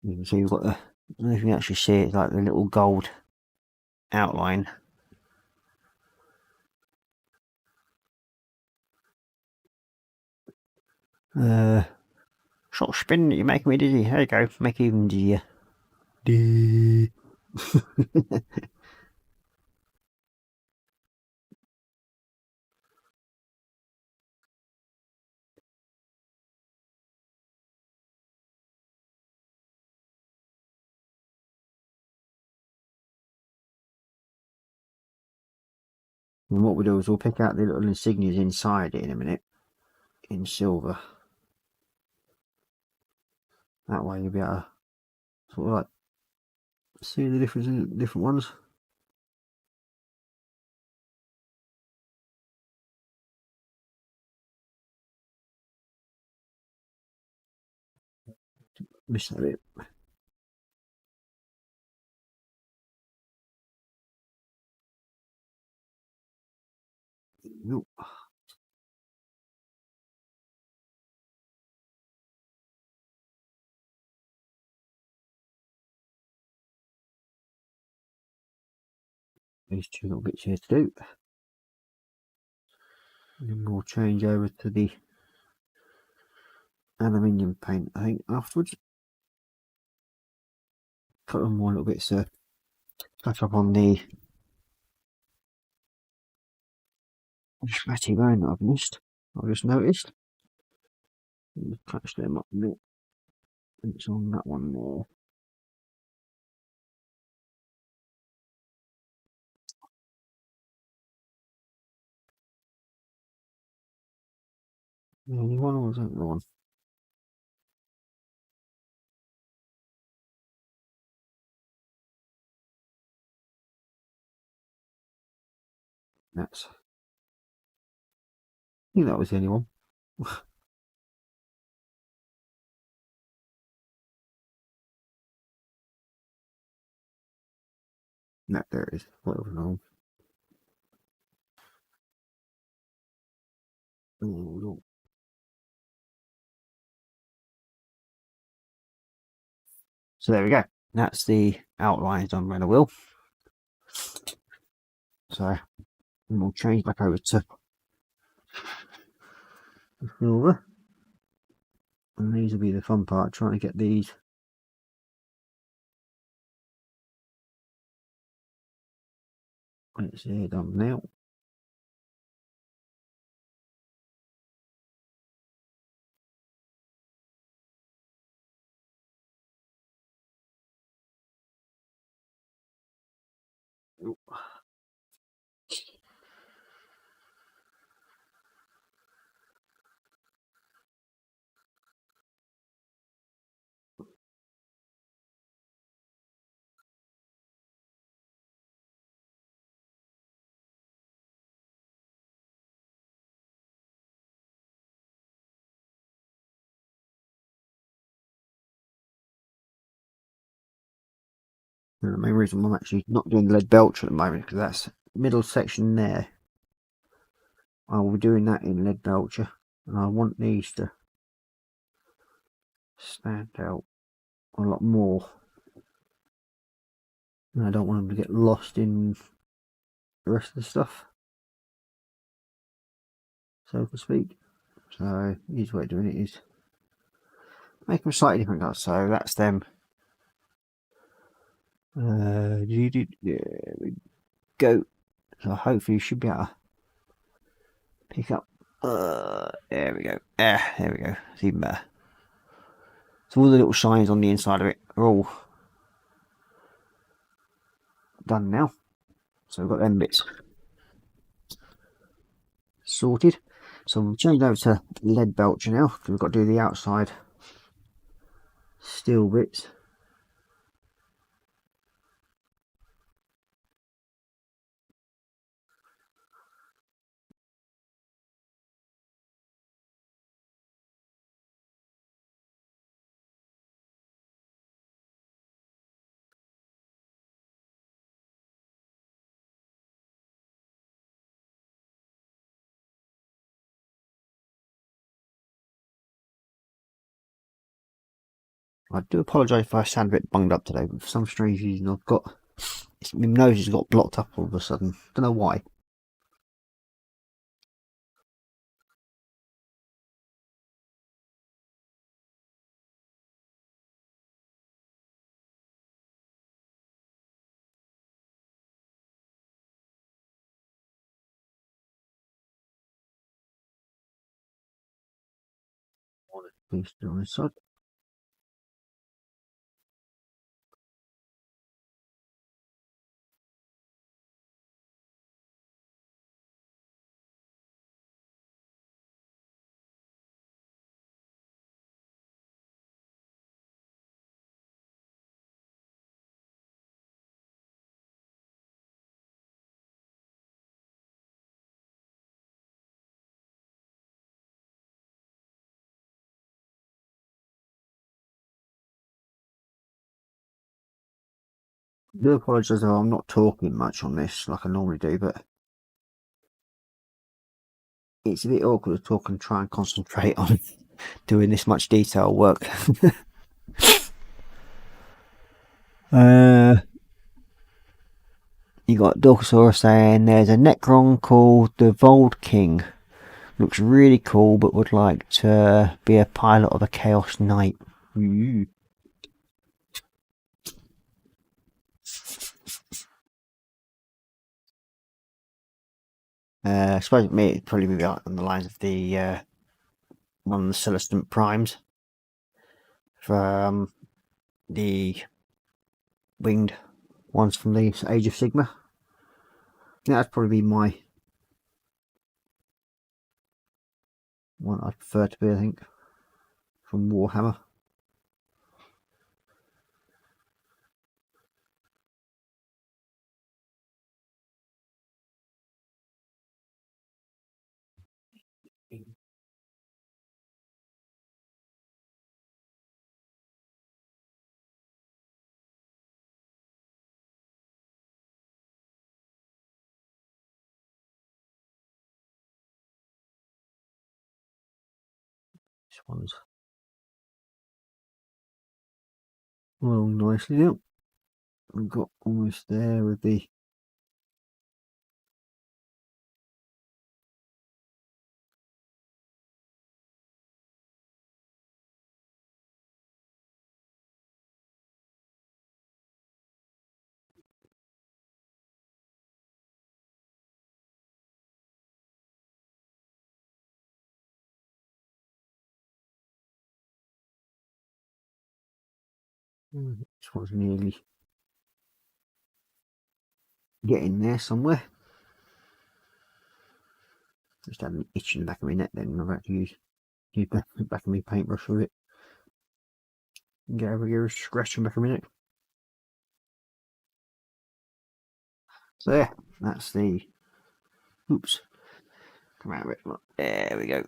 You can see we've got the, I don't know if you can actually see it, it's like the little gold outline. Stop spinning it, you're making me dizzy. There you go, make it even dizzier. And what we'll do is we'll pick out the little insignias inside it in a minute, in silver. That way you'll be able to sort of like see the difference in the different ones. Missed that bit. Nope. These two little bits here to do. And then we'll change over to the aluminium paint, I think, afterwards. Couple of more little bits to touch up on the smatty bone that I've missed. I've just noticed. Catch them up a bit. It's on that one there. The only one, or was that the one? That's. I think that was the only one. No, there it is. Whatever wrong. Oh, so there we go. That's the outline done by the wheel. So we'll change back over to the silver. And these will be the fun part, trying to get these bits here done now. And the main reason I'm actually not doing the lead belcher at the moment, because that's middle section there. I will be doing that in lead belcher, and I want these to stand out a lot more. And I don't want them to get lost in the rest of the stuff, so to speak. So the easy way of doing it is make them slightly different colours. So that's them. There we go. So hopefully you should be able to pick up. There we go. There we go. It's even better. So all the little shines on the inside of it are all done now. So we've got them bits sorted. So we'll change over to lead belcher now, because we've got to do the outside steel bits. I do apologise if I sound a bit bunged up today, but for some strange reason I've got my nose has got blocked up all of a sudden. Don't know why. Please do on this side. I do apologise if I'm not talking much on this like I normally do, but it's a bit awkward to talk and try and concentrate on doing this much detail work. You got Dorkosaurus saying there's a Necron called the Vold King. Looks really cool, but would like to be a pilot of a Chaos Knight. Ooh. I suppose me it'd probably be on the lines of the one of the Celestant Primes from the winged ones from the Age of Sigma. Yeah, that'd probably be my one I'd prefer to be, I think, from Warhammer. This one's well nicely now. We've got almost there with the this one's nearly getting there somewhere. Just had an itch in the back of my neck then. I've had to use the back of my paintbrush with it and get over here scratching back of my neck. So yeah, that's the oops. Come out of it. There we go.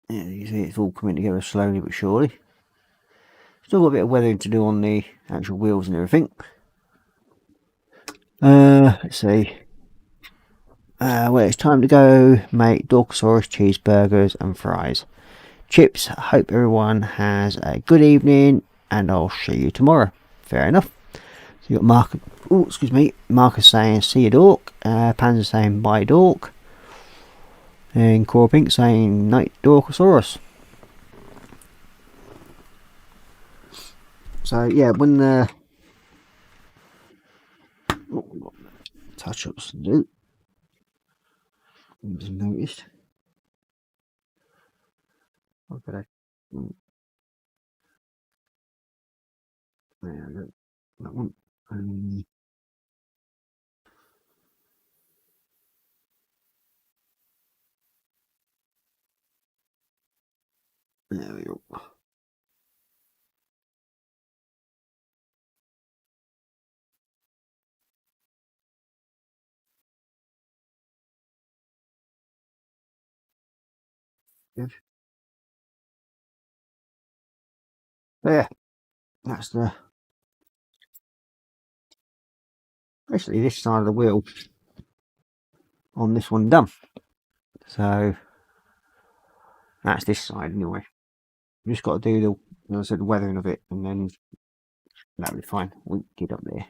Yeah, you see it's all coming together slowly but surely. Still got a bit of weathering to do on the actual wheels and everything. Let's see. Well, it's time to go make Dorkosaurus cheeseburgers and fries. Chips, hope everyone has a good evening and I'll see you tomorrow. Fair enough. So you got Mark, oh excuse me, Marcus saying see you dork, Panzer saying bye dork, and Korra Pink saying night Dorkosaurus. So yeah, when the touch ups to do, I just noticed. Okay, there we go. That one. There we go. Good. There. That's the basically this side of the wheel on this one done. So that's this side anyway. You just got to do the, as I said, the weathering of it, and then that'll be fine. We'll get up there,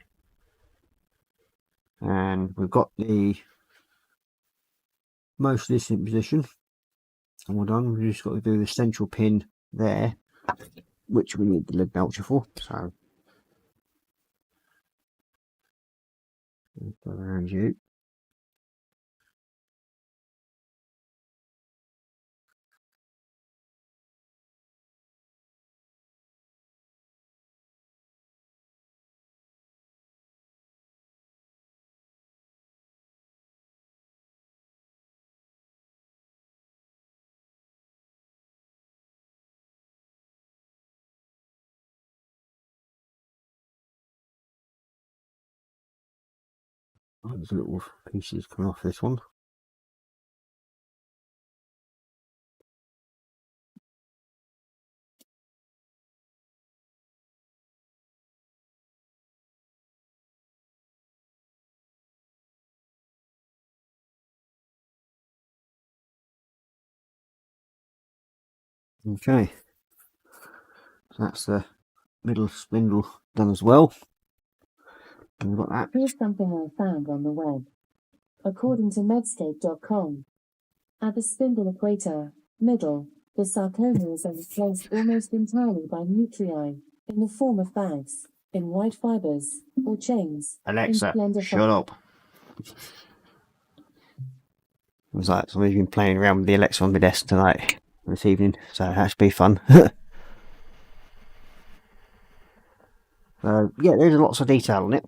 and we've got the most of this in position, and we're done. We've just got to do the central pin there, which we need the lead belcher for. So go around you. Oh, there's little pieces coming off this one. Okay, so that's the middle spindle done as well. And we've got that. Here's something I found on the web. According to medscape.com, at the spindle equator, middle, the sarcomeres are replaced almost entirely by nuclei, in the form of bags, in white fibers, or chains. Alexa, shut up. It was like somebody's been playing around with the Alexa on my desk tonight, this evening, so that should be fun. So yeah, there's lots of detail on it.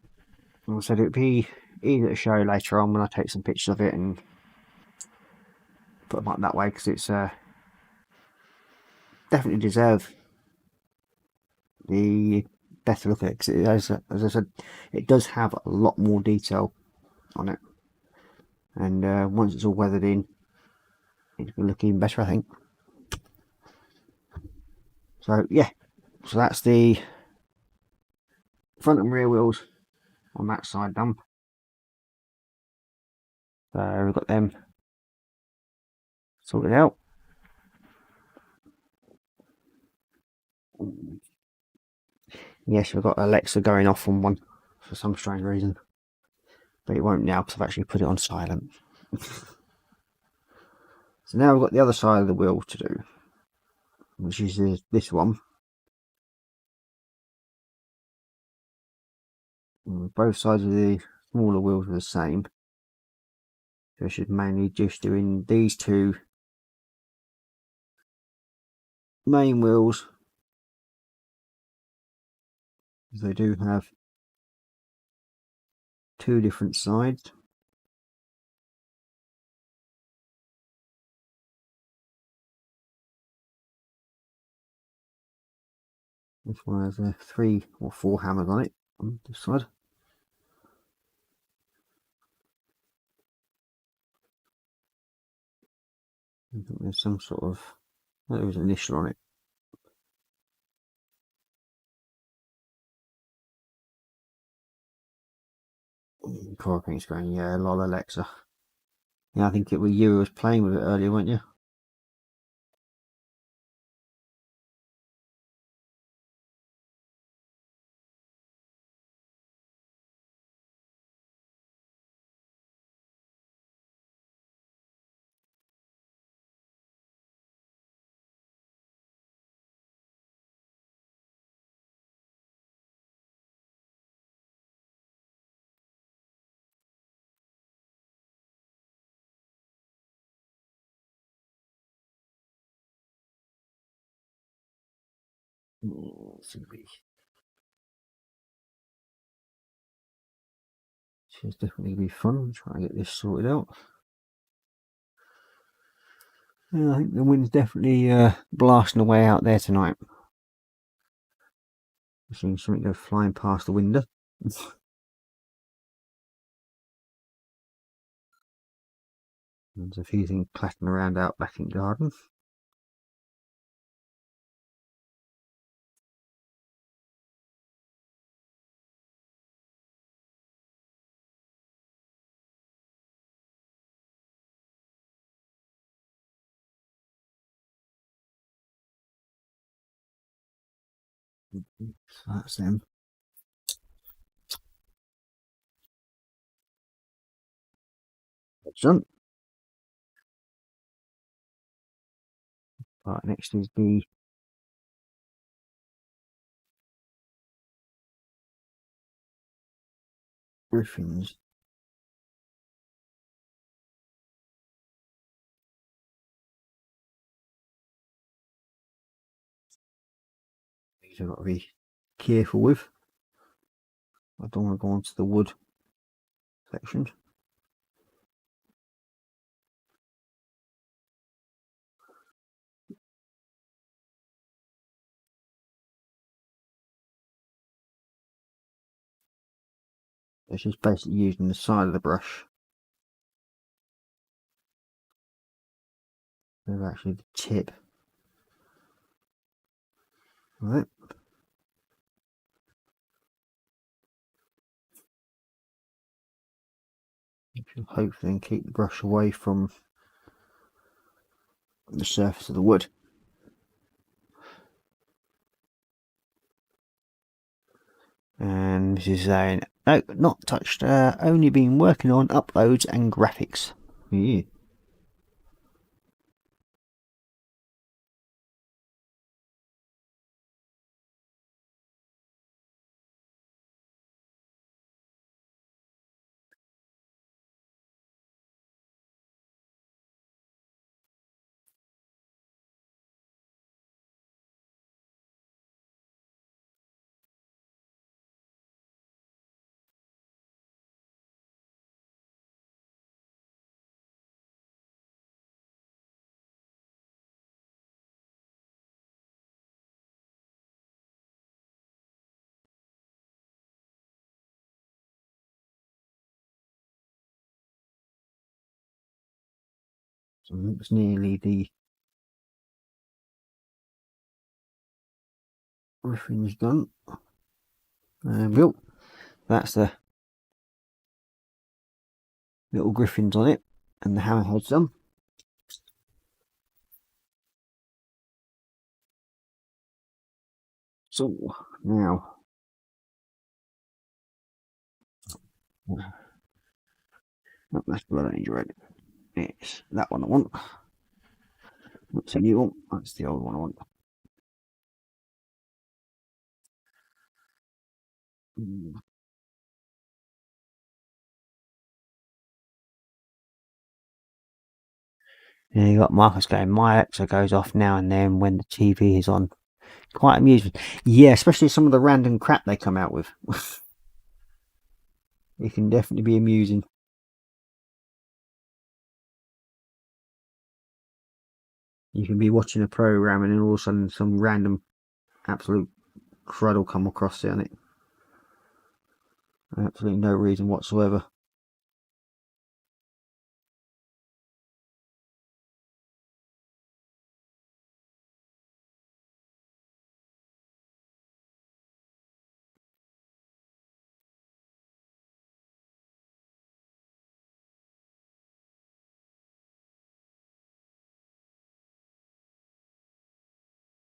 And I said it would be easy to show later on when I take some pictures of it and put them up that way, because it's definitely deserve the better look at it, because it has, as I said, it does have a lot more detail on it, and once it's all weathered in, it's going to look even better, I think. So yeah, so that's the front and rear wheels on that side done. So we've got them sorted out. Yes, we've got Alexa going off on one for some strange reason, but it won't now because I've actually put it on silent. So now we've got the other side of the wheel to do, which is this one. Both sides of the smaller wheels are the same, so I should mainly just doing these two main wheels. They do have two different sides. This one has 3 or 4 hammers on it on this side. I think there's some sort of, there was an initial on it. Korra paint's going, yeah, lol, Alexa. Yeah, I think it was you who was playing with it earlier, weren't you? Should definitely be fun. Try and get this sorted out. Yeah, I think the wind's definitely blasting away out there tonight. I've seen something go flying past the window. There's a few things clattering around out back in the garden. So that's them. Excellent. Right, next is the griffins. These I've got to be careful with. I don't want to go onto the wood section. It's just basically using the side of the brush. They're actually the tip. Right. Which will hopefully keep the brush away from the surface of the wood. And this is saying, no, not touched, only been working on uploads and graphics. Yeah. So that's nearly the griffin's done. Well, that's the little griffins on it, and the hammerhead's done. So now, oh, that's Blood Angel Red. It's that one I want. That's a new one. That's the old one I want. Yeah, you got Marcus going, my Alexa goes off now and then when the TV is on. Quite amusing. Yeah, especially some of the random crap they come out with. It can definitely be amusing. You can be watching a program and then all of a sudden some random absolute crud will come across it on it. Absolutely no reason whatsoever.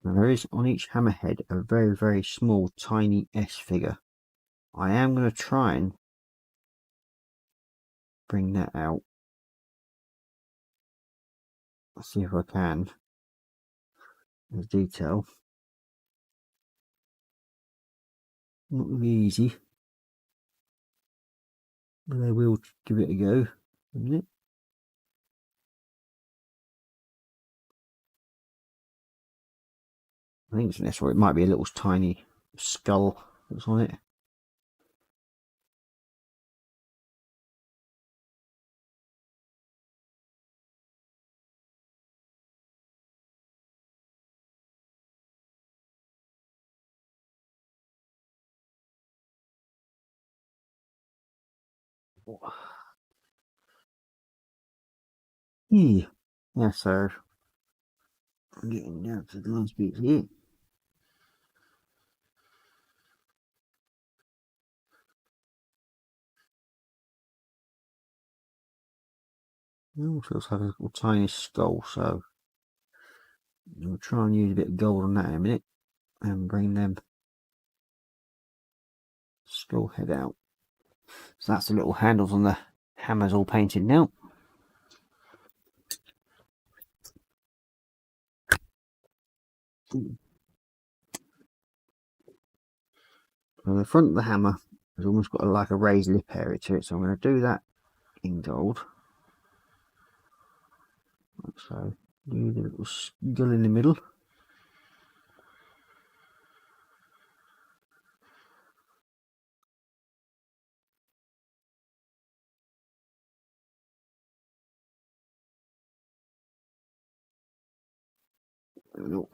Now there is on each hammerhead a very, very small, tiny S figure. I am going to try and bring that out. Let's see if I can. The detail. Not really easy. But I will give it a go. A minute. I think it's an S, or it might be a little tiny skull that's on it. Yeah, so I'm getting down to the last bit here. It also looks like a little tiny skull, so I'll try and use a bit of gold on that in a minute and bring them skull head out. So that's the little handles on the hammers all painted now. So the front of the hammer has almost got like a raised lip area to it, so I'm going to do that in gold. So do the little skull in the middle. Don't know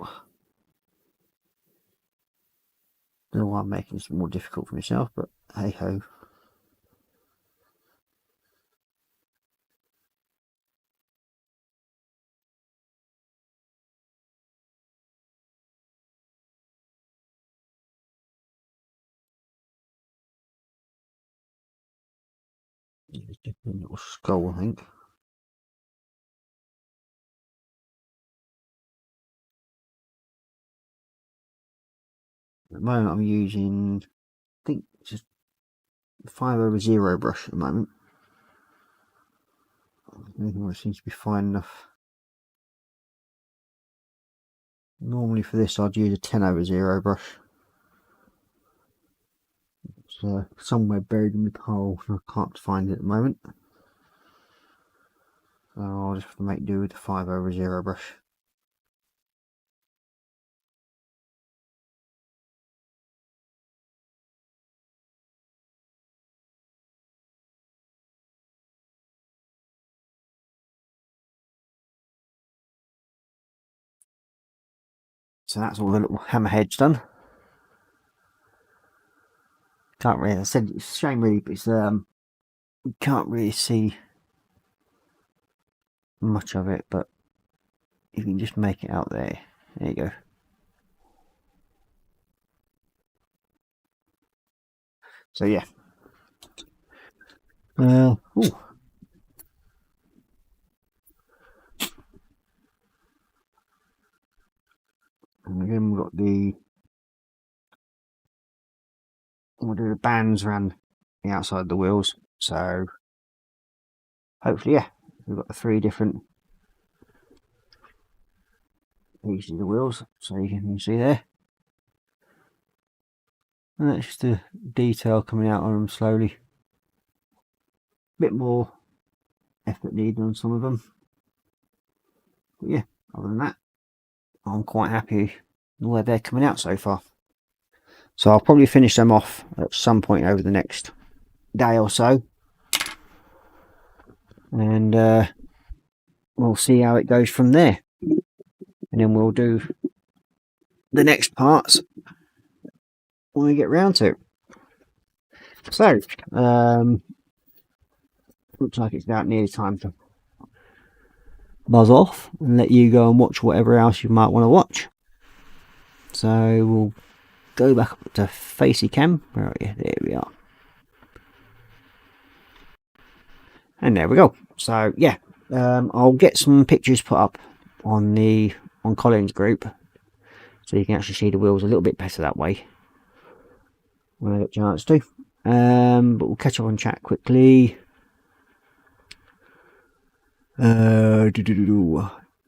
why I'm making this more difficult for myself, but hey ho. Just a little skull, I think. At the moment I'm using think it's just 5/0 brush at the moment. Anything seems to be fine enough. Normally for this I'd use a 10/0 brush. It's somewhere buried in the hole and I can't find it at the moment. So I'll just have to make do with the 5/0 brush. So that's all the little hammerheads done. Can't really, I said it's a shame really, but it's you can't really see much of it, but you can just make it out there. There you go. So yeah. Ooh. And again we've got we'll do the bands around the outside of the wheels. So hopefully, yeah, we've got the 3 different pieces of the wheels, so you can see there. And that's just the detail coming out on them slowly. Bit more effort needed on some of them, but yeah, other than that, I'm quite happy with where they're coming out so far. So I'll probably finish them off at some point over the next day or so, and we'll see how it goes from there, and then we'll do the next parts when we get round to it. So looks like it's about nearly time to buzz off and let you go and watch whatever else you might want to watch. So we'll go back up to Facey Cam. Where are you? There we are. And there we go. So yeah, I'll get some pictures put up on Colin's group, so you can actually see the wheels a little bit better that way when I get a chance to. But we'll catch up on chat quickly.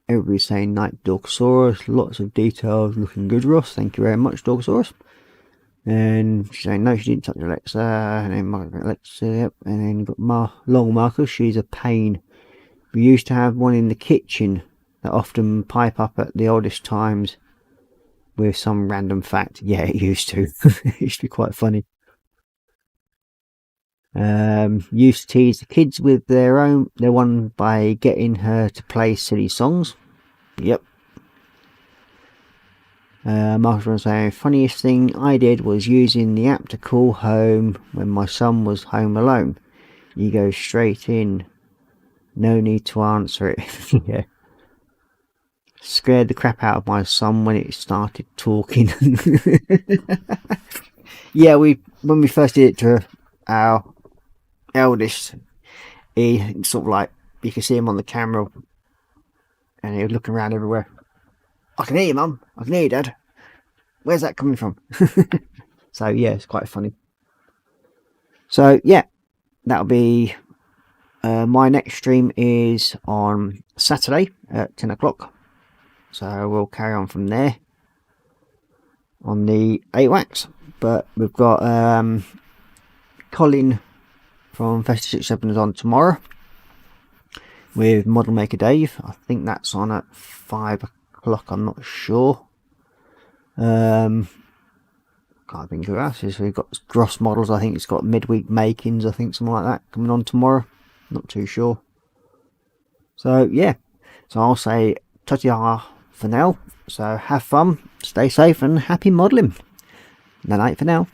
Everybody's saying Night Dorkosaurus, lots of details, looking good, Ross. Thank you very much, Dorkosaurus. And she's saying no, she didn't touch Alexa. And then Alexa, yep. And then you've got Long Marcus. She's a pain. We used to have one in the kitchen that often pipe up at the oldest times with some random fact. Yeah, it used to. It used to be quite funny. Used to tease the kids with their one by getting her to play silly songs. Yep. Marcus was saying, funniest thing I did was using the app to call home when my son was home alone. You go straight in, no need to answer it. Yeah. Scared the crap out of my son when it started talking. Yeah, when we first did it to our eldest, he sort of like, you could see him on the camera and he was looking around everywhere. I can hear you, Mum. I can hear you, Dad. Where's that coming from? So yeah, it's quite funny. So yeah, that'll be my next stream is on Saturday at 10 o'clock. So we'll carry on from there on the 8 wax. But we've got Colin from Festa67 is on tomorrow with Model Maker Dave. I think that's on at 5 o'clock, I'm not sure. Can't think who else is. We've got Gross Models, I think it's got midweek makings, I think something like that coming on tomorrow. Not too sure. So yeah, so I'll say ta-ta for now. So have fun, stay safe and happy modelling. Night for now.